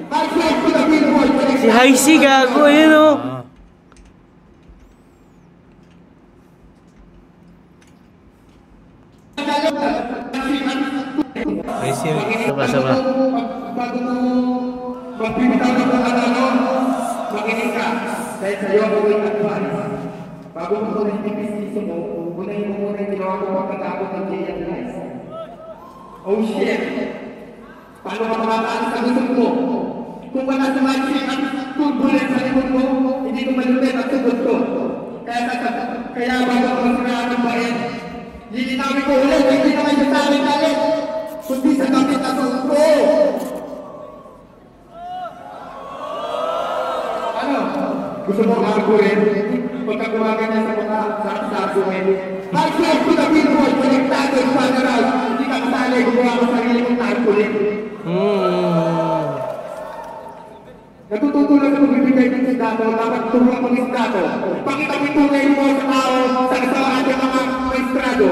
Si Hi C, gago, yun o. Hi Siri. Saba. Bago mo magbibitaw ng mga ano, makinig ka. Dahil sa'yo ako may advice. Bago mo ito na ipipistisi mo, unahin mo muna yung ginawa ko pagkatapos ng J.N. Rice. Oh shit! Paano ka makakaalis sa gusto mo? Kung wala sa magic at turbulence sa likod mo, hindi ko malupit at sugod ko. Kaya bago ako magsimula ng bayan, lilinawin ko ulit, hindi na kayo sa amin galit. Kundi sa gamit at sa upo. Ano? Gusto mo argurin? Pagka gumaganyan sa mga sasungin. I said to the people, konektado yung panaral. Hindi ka kasali, gumawa ko sarili kong tarpulin. Natututo lang sa magbibigay ng sindato, dapat turuan ng sindato. Pakita mo tunay mo sa tao, sa kasama ng mga maestrado.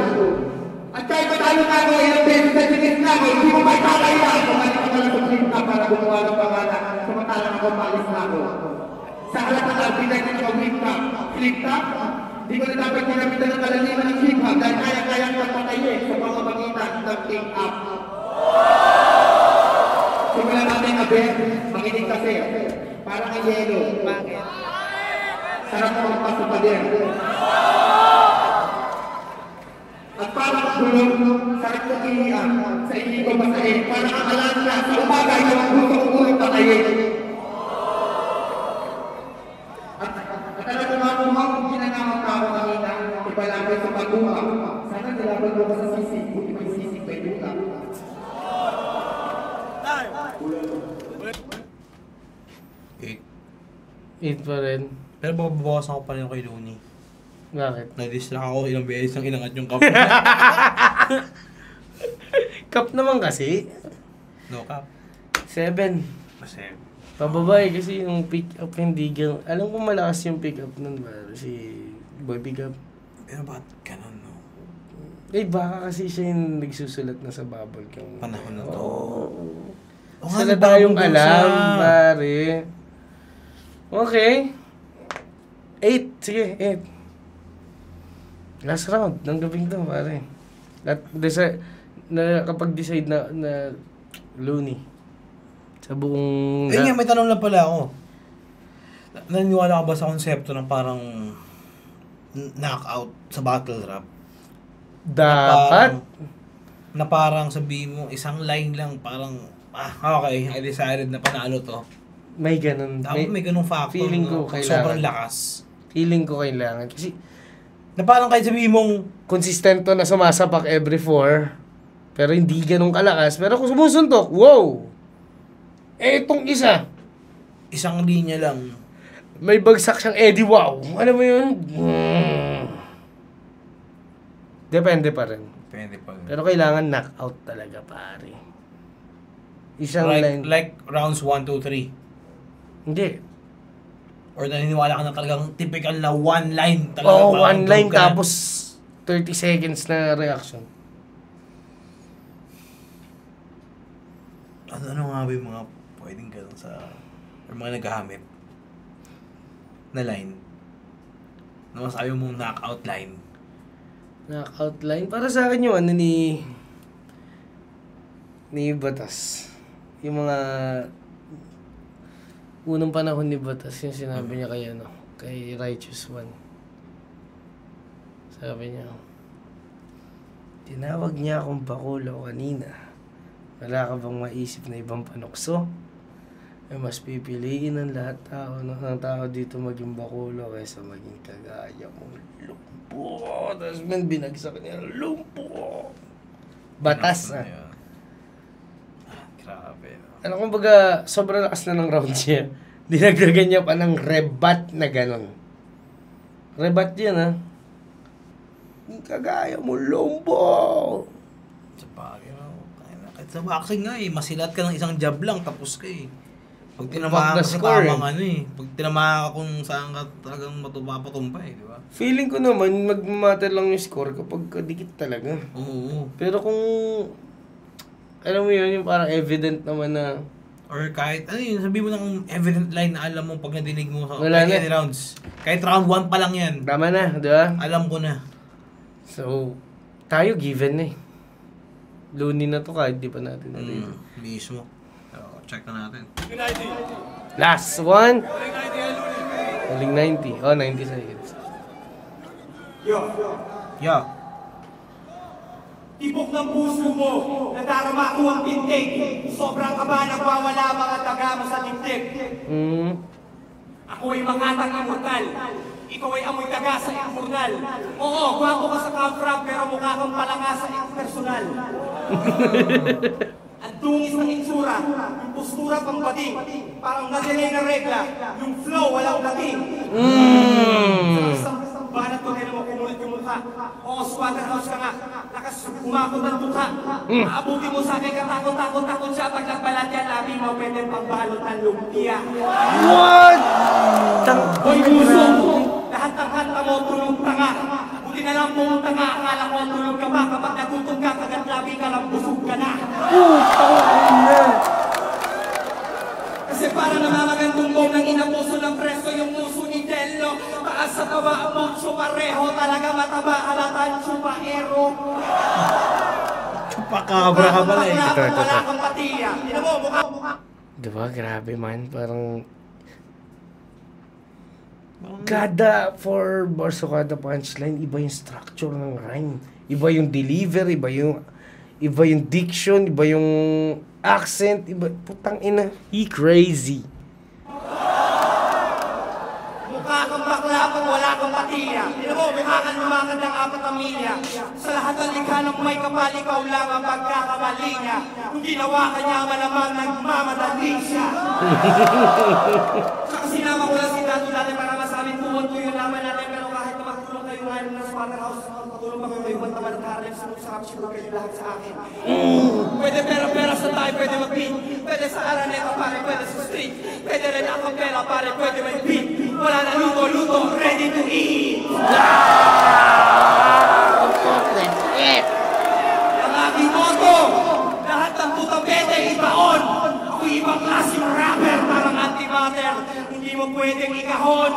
At kahit matalo na ako, ilang beses sa sinis na ako, hindi mo may kakailan. Kung ano ka lang sa sinta para gumawa ng pangalan, samantalang ako, paalis na ako. Sa harap ng albinay ng flip top, di ko na dapat ginamitan ng kalaliman ng hip-hop dahil kaya-kayang magpatayin sa pamamagitan ng take-up. Simulan natin abet, makinig kasi. Parang ang yelo. Bakit? Sarap mo magpasa pa din. At parang gulong, sarap mo iiyak sa hindi ko basahin. Parang ang alanda sa umaga, yung ang gusto ko ulit patayin. At alam mo nga kung ginanamang tao kanina, ipalagay sa pagbuha. Sana nilaban mo ka sa sisig, buti may sisig may buka. Eight pa rin. Pero babawasan ko pa rin kay Looney. Bakit? Na-distract ako ilang beses nang inangat yung cup. Cup naman kasi. No cup. 7. Kasi, Pababay kasi yung pick up hindi gano'n. Alam ko malakas yung pick up nun ba? Si Boy Pick Up. pero bakit ganun, no? Eh baka kasi siya yung nagsusulat na sa bubble yung Panahon na to. Oo. Sila tayong alam, pare. Okay. 8. Sige, 8. Last round ng gabing to, pare. Kapag-decide na Looney. Sa buong... Eh nga, may tanong lang pala ako. Naniniwala ka ba sa konsepto ng parang knockout sa battle rap? Dapat. Na parang sabihin mo, isang line lang, parang, okay, I decided na panalo to. May ganun. Dapat may ganung factor. Feeling ko kailangan. Sobrang lakas. Feeling ko kailangan. Kasi, na parang kahit sabihin mong, konsistento na sumasapak every 4, pero hindi ganun kalakas. Pero kung sumusuntok, wow! Eh, itong isa, isang linya lang. may bagsak siyang Eddie Wow. Alam mo yun? Depende pa rin. Depende pa rin. Pero kailangan knockout talaga, pare. Isang line. Like rounds 1, 2, 3. Hindi. Or naniniwala ka na talagang typical na one line talaga. Oo, parang one line ka. tapos 30 seconds na reaction. Ano nga ba yung mga pwedeng gano'n sa... or mga naghahamit na line? Na masabi mong knockout line. Knockout line. Para sa akin yung ano ni Batas. Yung mga unang panahon ni Batas, yung sinabi niya kay Righteous One. Sabi niya, tinawag niya akong bakulaw kanina. Wala ka bang maisip na ibang panukso? Eh, mas pipiliin ng ng tao dito maging bakulaw kaysa maging kagaya mong lumpo. Tapos binagsak niya, lumpo. Batas na. Grabe. Ano kung baga, sobrang lakas na ng round niya. Dinagdagan niya pa ng rebat na ganon. Rebat yan, ha? Kagaya mo, lumpo! Sa bagay, no? Kahit sa boxing nga masilat ka ng isang jab lang, tapos ka Pag tinamaan ka sa tamang Pag tinamaan ka kung saan ka talagang matupapatumpa di ba? Feeling ko naman, mag-matter lang yung score kapag dikit talaga. Oo. Pero kung, alam mo yun, yung parang evident naman na... Or kahit, sabi mo ng evident line na alam mo pag nadinig mo sa Wala na. rounds. Kahit round 1 pa lang yan. Tama na, di ba? Alam ko na. So, tayo given na Looney na to kahit di pa natin natin. Mismo. So, check na natin. Last one. Huling 90. Oh, 90 seconds. Yeah. Tibok ng puso mo, nadarama ko ang pintig. Sobrang kaba, nagwawala mga taga mo sa dibdib. Ako ay makatang immortal. Ikaw ay amoy taga sa immortal. Oo, gwapo ka sa camp pero mukha kang palanga sa personal. Ang tungis ng itsura, yung postura pang bading, parang na-delay na regla, yung flow walang dating. Sa isang banat ko rin mo kumulit yung mukha. Oo, Slaughterhouse ka nga, umakot ang mukha. Aabuti mo sa akin, katakot siya, pag nagbalat yan, labi mo, pwede pangbalot ng lumpia. What? Hoy, puso mo! Lahat ng kanta mo, tulog tanga. Buti na lang mong tanga, akala ko tulog ka ba? Kapag natutog ka, kagat labi ka lang, busog ka na. Kasi para namamaganto laban, chupa-ero. Chupacabra ka pala eh. Wala kang patilya. Tignan mo, mukha. Diba? Grabe man. Parang... Kada 4 bars o kada punchline, iba yung structure ng rhyme. Iba yung deliver, iba yung diction, iba yung accent, iba... Putang ina. He crazy. Mukha kang bakla kung wala kang patilya. Tignan mo, mukha kang lumakad ng 4 milya. Sa lahat ng likha ng may kapal, ikaw lang ang pagkakamali niya. Kung ginawa ka niya, malamang nagmamadali siya. Saka sinama ko lang si Dato dati para masabing tuwon ko yung laman natin. Pero kahit na magtulong kayo nga ng Slaughterhouse, patulong pa kayo kayo bantaman at Harlem. Sunod-sarap siguro kayo lahat sa akin. Pwede pera-pera sa tayo, pwede mag-beat. Pwede sa araneta pare, pwede sa street. Pwede rin ang kapela pare, pwede may beat. Wala na luto, ready to eat! Ang aking motto, lahat ng putang bete ibaon. Ako ibang klaseng rapper, parang antimatter. Hindi mo pwedeng ikahon.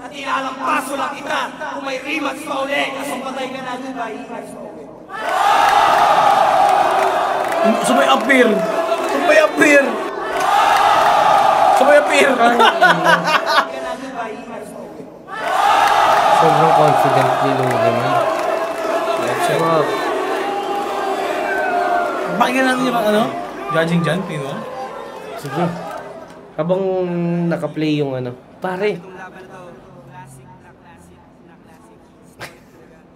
At ilalampas lang kita kung may remax pa uli. Kasong patay ka na, diba? Remax pa uli. Sabay appear. Sabay appear. Sabay appear. Sobrang confident ni Luni man. Wow. Pakinggan natin yung ano? Judging dyan, Pino? Sige. Habang naka-play yung ano. Pare.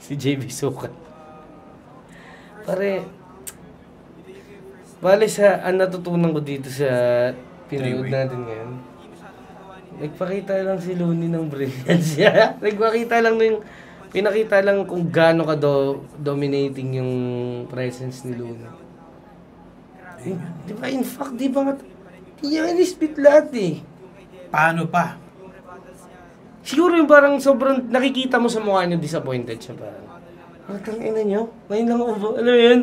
Si JB Sukat. Pare. Bale sa ang natutunan ko dito sa pinanood natin ngayon. Nagpakita lang si Luni ng brilliance niya. Nagpakita lang ng pinakita lang kung gaano ka dominating yung presence ni Luni. Di ba, in fact, di ba hindi niya in-spit lahat eh. Paano pa? Siguro yung parang sobrang nakikita mo sa mukha niya disappointed siya parang. Ang ina niyo, ngayon lang ako, alam mo yun,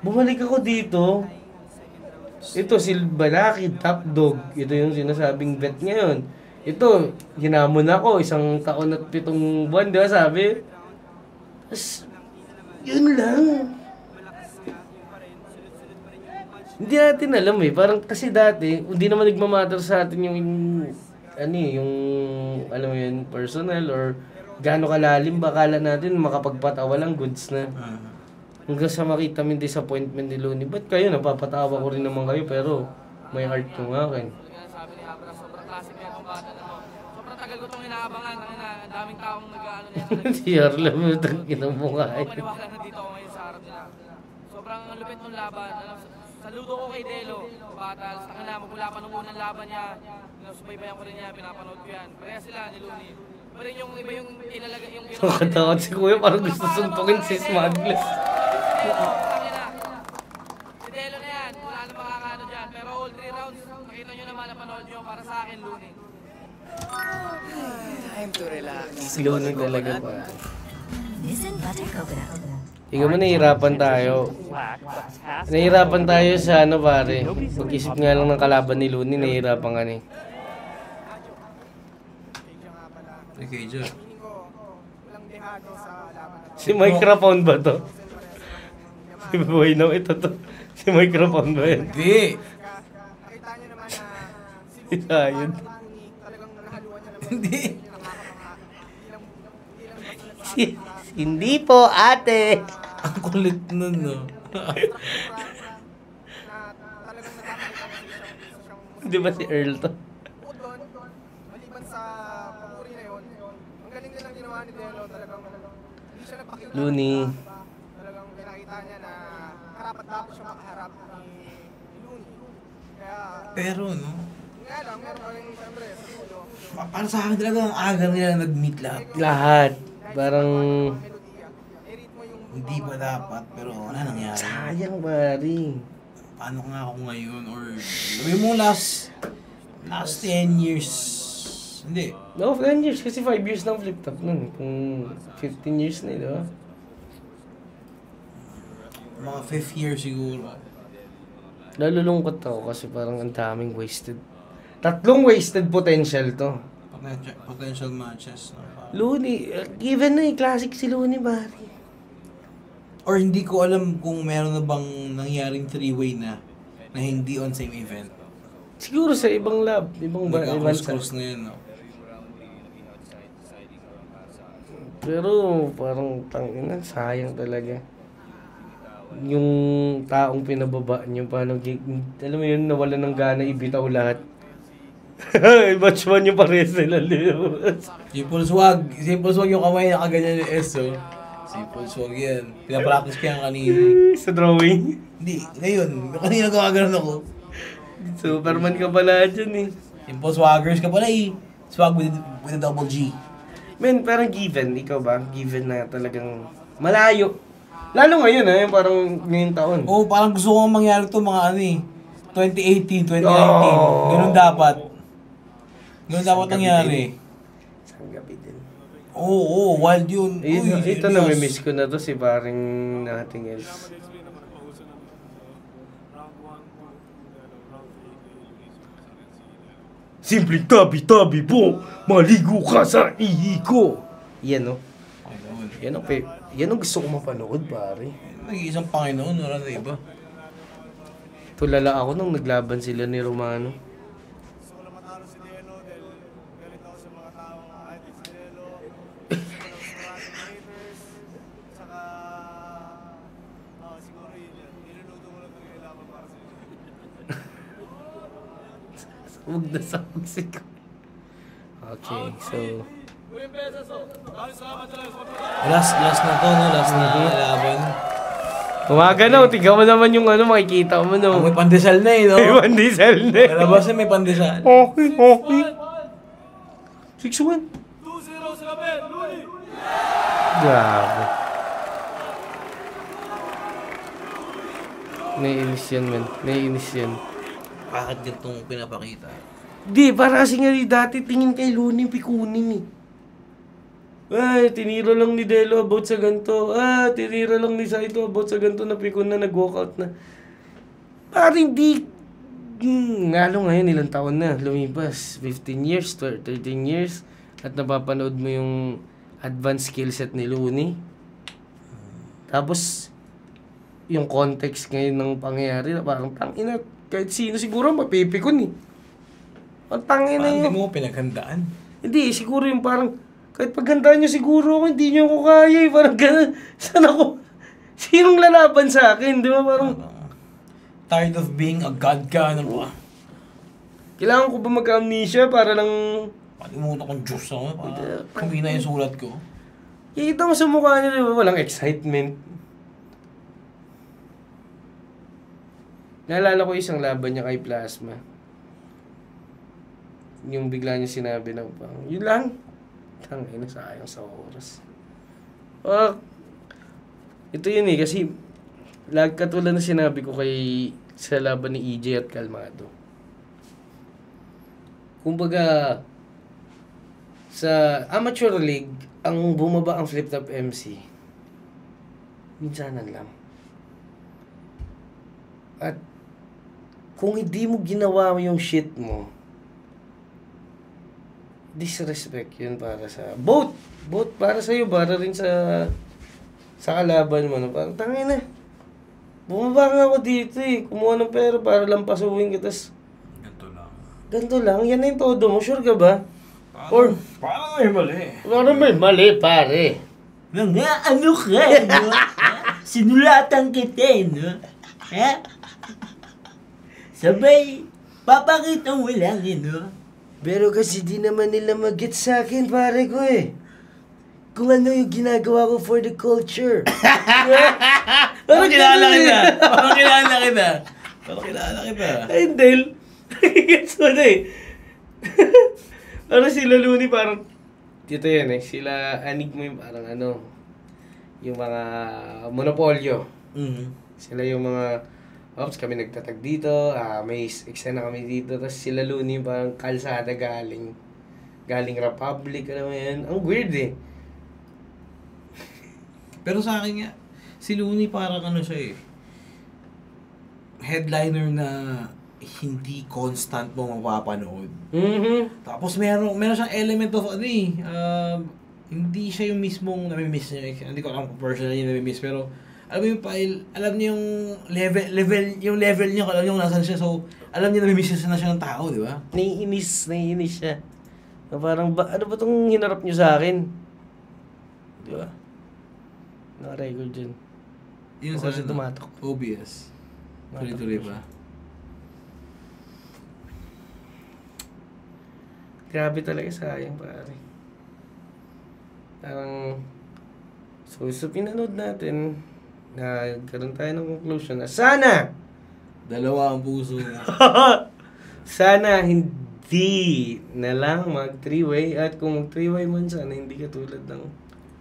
bumalik ako dito. Ito si Balaki, top dog. Ito yung sinasabing bet ngayon. Ito, hinamon ako, 1 taon at 7 buwan, di ba sabi? Tapos, yun lang. Hindi natin alam eh. Parang kasi dati, hindi naman nagmamatter sa atin yung, yung, alam mo yun, personal or gaano kalalim. Bakala natin makapagpatawa lang, goods na. Hanggang sa makita mo yung disappointment ni Luni. Ba't kayo, napapatawa ko rin naman kayo, pero may heart ko nga akin. Sobrang tagal ko itong inaabangan. Ang daming taong nag-ano na yan. Si Arla mo itong kinamukha. Maniwala na dito ako ngayon sa harap nila. Sobrang lupit ng laban. Saludo ko kay Delo, Batal. Sa kanila, magmula pa nung unang laban niya. Subaybayan ko rin niya, pinapanood ko yan. Pareha sila ni Luni. Iba rin yung iba yung ilalagay yung ginawa. Nakatakot si Kuya, parang gusto suntukin si Smuggler. Si Delo na yan, wala na makakaano dyan. Pero all 3 rounds, makita nyo naman na panood nyo para sa akin, Luni. Time to relax. Si Luni talaga pa. Isn't butter coconut? Tingnan mo, nahihirapan tayo. Nahihirapan tayo sa ano pare. Pag-isip nga lang ng kalaban ni Luni, nahihirapan ka ni. Okay, Joe. Si microphone ba to? Si Boy now, ito to. Si microphone ba yan? Hindi. Ayun. Hindi. Hindi po, ate. Ang kulit nun, no? Di ba si Earl to? Maliban sa pamuri na yun, ang galing din ang ginawa ni Delo, talagang hindi siya napakiulan. Luni. Talagang pinakita niya na karapat-dapat siya makaharap ni Luni. Kaya, Pero, no? nga lang, meron pa rin siyempre sa dulo. Para sa akin talaga, ang aga nila nag-meet lahat. Lahat. Parang... Hindi pa dapat, pero wala nangyari. sayang pare. Paano nga ako ngayon? Or, sabi mo last 10 years. Hindi. No, 10 years. Kasi 5 years ng flip top nun. Kung 15 years na, di ba? Mga 5th year siguro. Nalulungkot ako kasi parang ang daming wasted. 3 wasted potential to. Potential matches. No? Luni, given na classic si Luni, pare. Or hindi ko alam kung meron na bang nangyaring three-way na hindi on same event. Siguro sa ibang lab, ibang Nagka-cross na yun, no? Pero parang tangina, sayang talaga. Yung taong pinababa niyo, paano, alam mo yun, nawala ng gana, ibitaw lahat. Batch 1 yung pares nila. Simple swag yung kamay na kaganyan ni S, oh. Simple swag yan. Pinapractice ko yan kanina. Sa drawing? Hindi, ngayon. Kanina gawagalan ako. Superman ka pala dyan eh. Simple swaggers ka pala eh. Swag with a double G. Men, parang given, ikaw ba? Given na talagang malayo. Lalo ngayon yung parang ngayong taon. Oo, parang gusto ko mangyari to mga 2018, 2019. Ganun dapat. Ganun dapat nangyari. Isang gabi din. Oo, wild yun. Ito na, may miss ko na to si paring nothing else. Simpleng tabi-tabi po, maligo ka sa ihi ko. Yan o. Yan ang gusto ko mapanood, pare. Nag-iisang Panginoon, wala na iba. Tulala ako nung naglaban sila ni Romano. Huwag na sa Mexico. Okay, so... Last na to, no? Last na laban. Umaga na, tingnan mo naman yung makikita mo, no? May pandesal na eh, no? May pandesal na eh. Kalabas may pandesal. Okay. 6-1. 2-0 sa gabi, Luni! Grabe. Naiinis yan, man. Naiinis yan. Bakit ganitong pinapakita? Di, para kasi nga dati tingin kay Luni pikunin eh. Ay, tinira lang ni Delo about sa ganito. Tinira lang ni Saito about sa ganito na pikun na nag-walkout na. Parang di... Ngalo ngayon, ilang taon na lumipas. 15 years, 13 years. At napapanood mo yung advanced skill set ni Luni. Tapos, yung context ngayon ng pangyayari na parang tangina. Kahit sino siguro mapipikon eh. Ang tangina yun. Hindi mo pinaghandaan? Hindi, siguro yung parang... Kahit paghandaan nyo siguro ako, hindi nyo ako kaya eh. Parang gano'n. Saan ako? Sinong lalaban sa akin? Di ba parang... Tired of being a god ka, ano ba? Kailangan ko ba mag-amnesia para lang... Palimutan kong Diyos ako. Kung na yung sulat ko. Kikita mo sa mukha nyo, di ba? Walang excitement. Naalala ko isang laban niya kay Plasma. Yung bigla niya sinabi na parang, yun lang. Tangay na sayang sa oras. Ito yun eh, kasi katulad na sinabi ko sa laban ni EJ at Calmado. Kumbaga, sa amateur league, ang bumaba ang flip-top MC. Minsanan lang. At kung hindi mo ginawa yung shit mo, disrespect yun para sa... Both para sa'yo, para rin sa kalaban mo. No? Parang, tangin na. Bumaba nga ako dito eh. Kumuha ng pera para lang pasuwin kita. Ganto lang. Yan na yung todo mo. Sure ka ba? Parang may mali. Parang may mali, pare. Mga ano ka, no? Sinulatan kita, no? Ha? Sabay, papakita mo lang, no? Pero kasi di naman nila mag-get sa akin, pare ko eh. Kung ano yung ginagawa ko for the culture. Parang kilala kita. Ay, Del. Gets mo na eh. Parang sila Luni, parang... Dito yan eh. Sila Anig mo yung parang yung mga monopolyo. Sila yung mga... Oops, kami nagtatag dito, may eksena kami dito, tapos sila Luni parang kalsada galing Republic, alam mo yan. Ang weird eh. Pero sa akin nga, si Luni parang siya eh. Headliner na hindi constant mo mapapanood. Tapos meron siyang element of hindi siya yung mismong namimiss niya. Hindi ko alam kung personally namimiss, pero alam mo yung file, alam niyo yung level niya, alam niyo kung nasan siya. So, alam niyo na may mission na siya ng tao, di ba? Naiinis siya. Na parang, ano ba itong hinarap niyo sa akin? Di ba? Naka-record dyan. Yun sa tumatok. OBS. Tuloy-tuloy pa. Grabe talaga sayang, pare. Parang, so pinanood natin, nagkaroon tayo ng conclusion na sana! Dalawa ang puso. Sana hindi na lang mag 3-way at kung mag 3-way man sana hindi katulad ng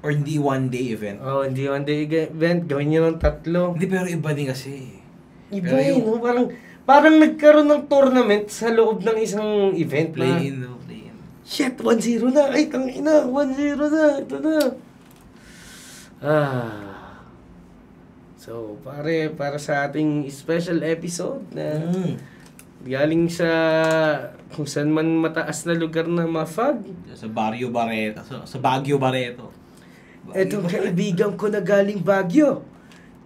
Or hindi one-day event. hindi one-day event, gawin nyo ng 3. Hindi, pero iba din kasi. Iba no? Parang nagkaroon ng tournament sa loob ng isang event na. Play-in. Shit, 1-0 na. Ay, tangina, 1-0 na. Ito na. So, para sa ating special episode na galing sa kung saan man mataas na lugar na mafag. Sa Baguio Barreto. Sa Baguio Barreto. Etong kaibigan ko na galing Baguio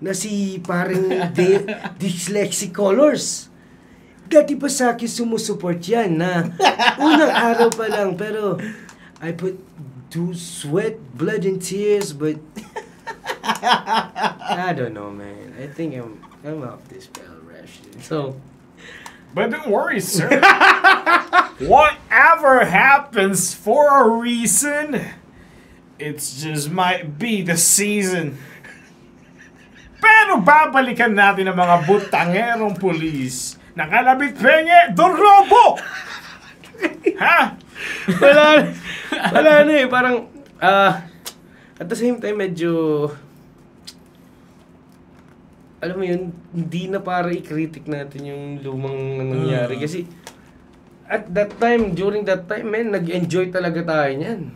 na si parang Dyslexic Colors. Dati pa sa akin sumusuport yan na unang araw pa lang pero I put sweat, blood and tears but I don't know, man. I think I'm off this spell rash. So, but don't worry, sir. Whatever happens for a reason, it's just might be the season. Pero babalikan natin ang mga butangerong pulis. Nakalabit penge, Dorlobo! Ha? Wala na eh. Parang, at the same time, medyo, alam mo yun, hindi na para i-critic natin yung lumang nangyari. Kasi, at that time, during that time, man, nag-enjoy talaga tayo niyan.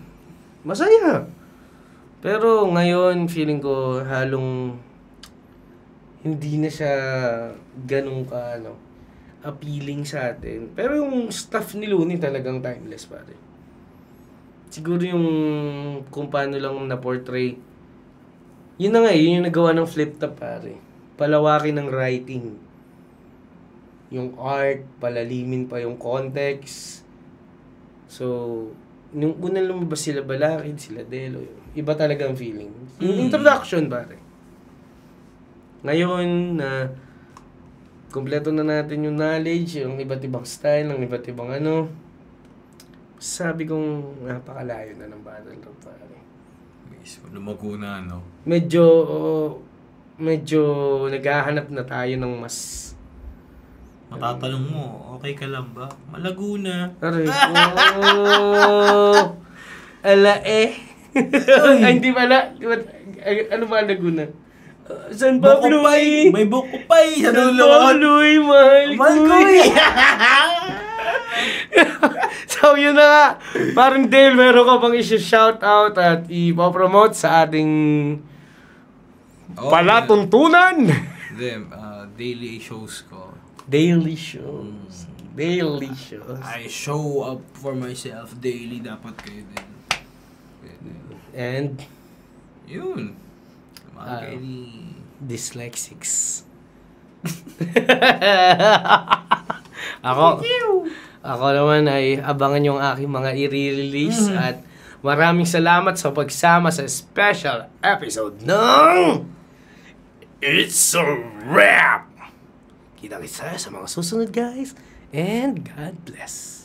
Masaya. Pero ngayon, feeling ko, halong, hindi na siya ganun ka, appealing sa atin. Pero yung stuff ni Looney talagang timeless, pare. Siguro yung kung paano lang na-portray. Yun na nga, yun yung nagawa ng flip top, pare. Palawakin ng writing. Yung art, palalimin pa yung context. So, nung unang lumabas sila Balakid, sila Delo, iba talagang feeling. Yung introduction, pare. Ngayon na kumpleto na natin yung knowledge, yung iba't ibang style, ng iba't ibang sabi kong napakalayo na ng Battle Rap, pare. Lumago na, no? Medyo naghahanap na tayo ng mas... Matatanong mo, okay ka lang ba? Malago na. Aray ko. Ala eh. Ay, hindi pala. Ano ba Laguna? San Pablo eh. May Bukupay sa San dulo. Pablo eh, mahal ko eh. So yun na nga. Parang Dale, meron ka bang i-shoutout at ipopromote sa ating palatuntunan? Daily shows ko. Daily shows. Daily shows. I show up for myself daily. Dapat kayo din. And yun. Dyslexics. Ako naman ay abangan yung aking mga i-release at maraming salamat sa pagsama sa special episode ng It's a Wrap! Kita-kits tayo sa mga susunod, guys, and God bless.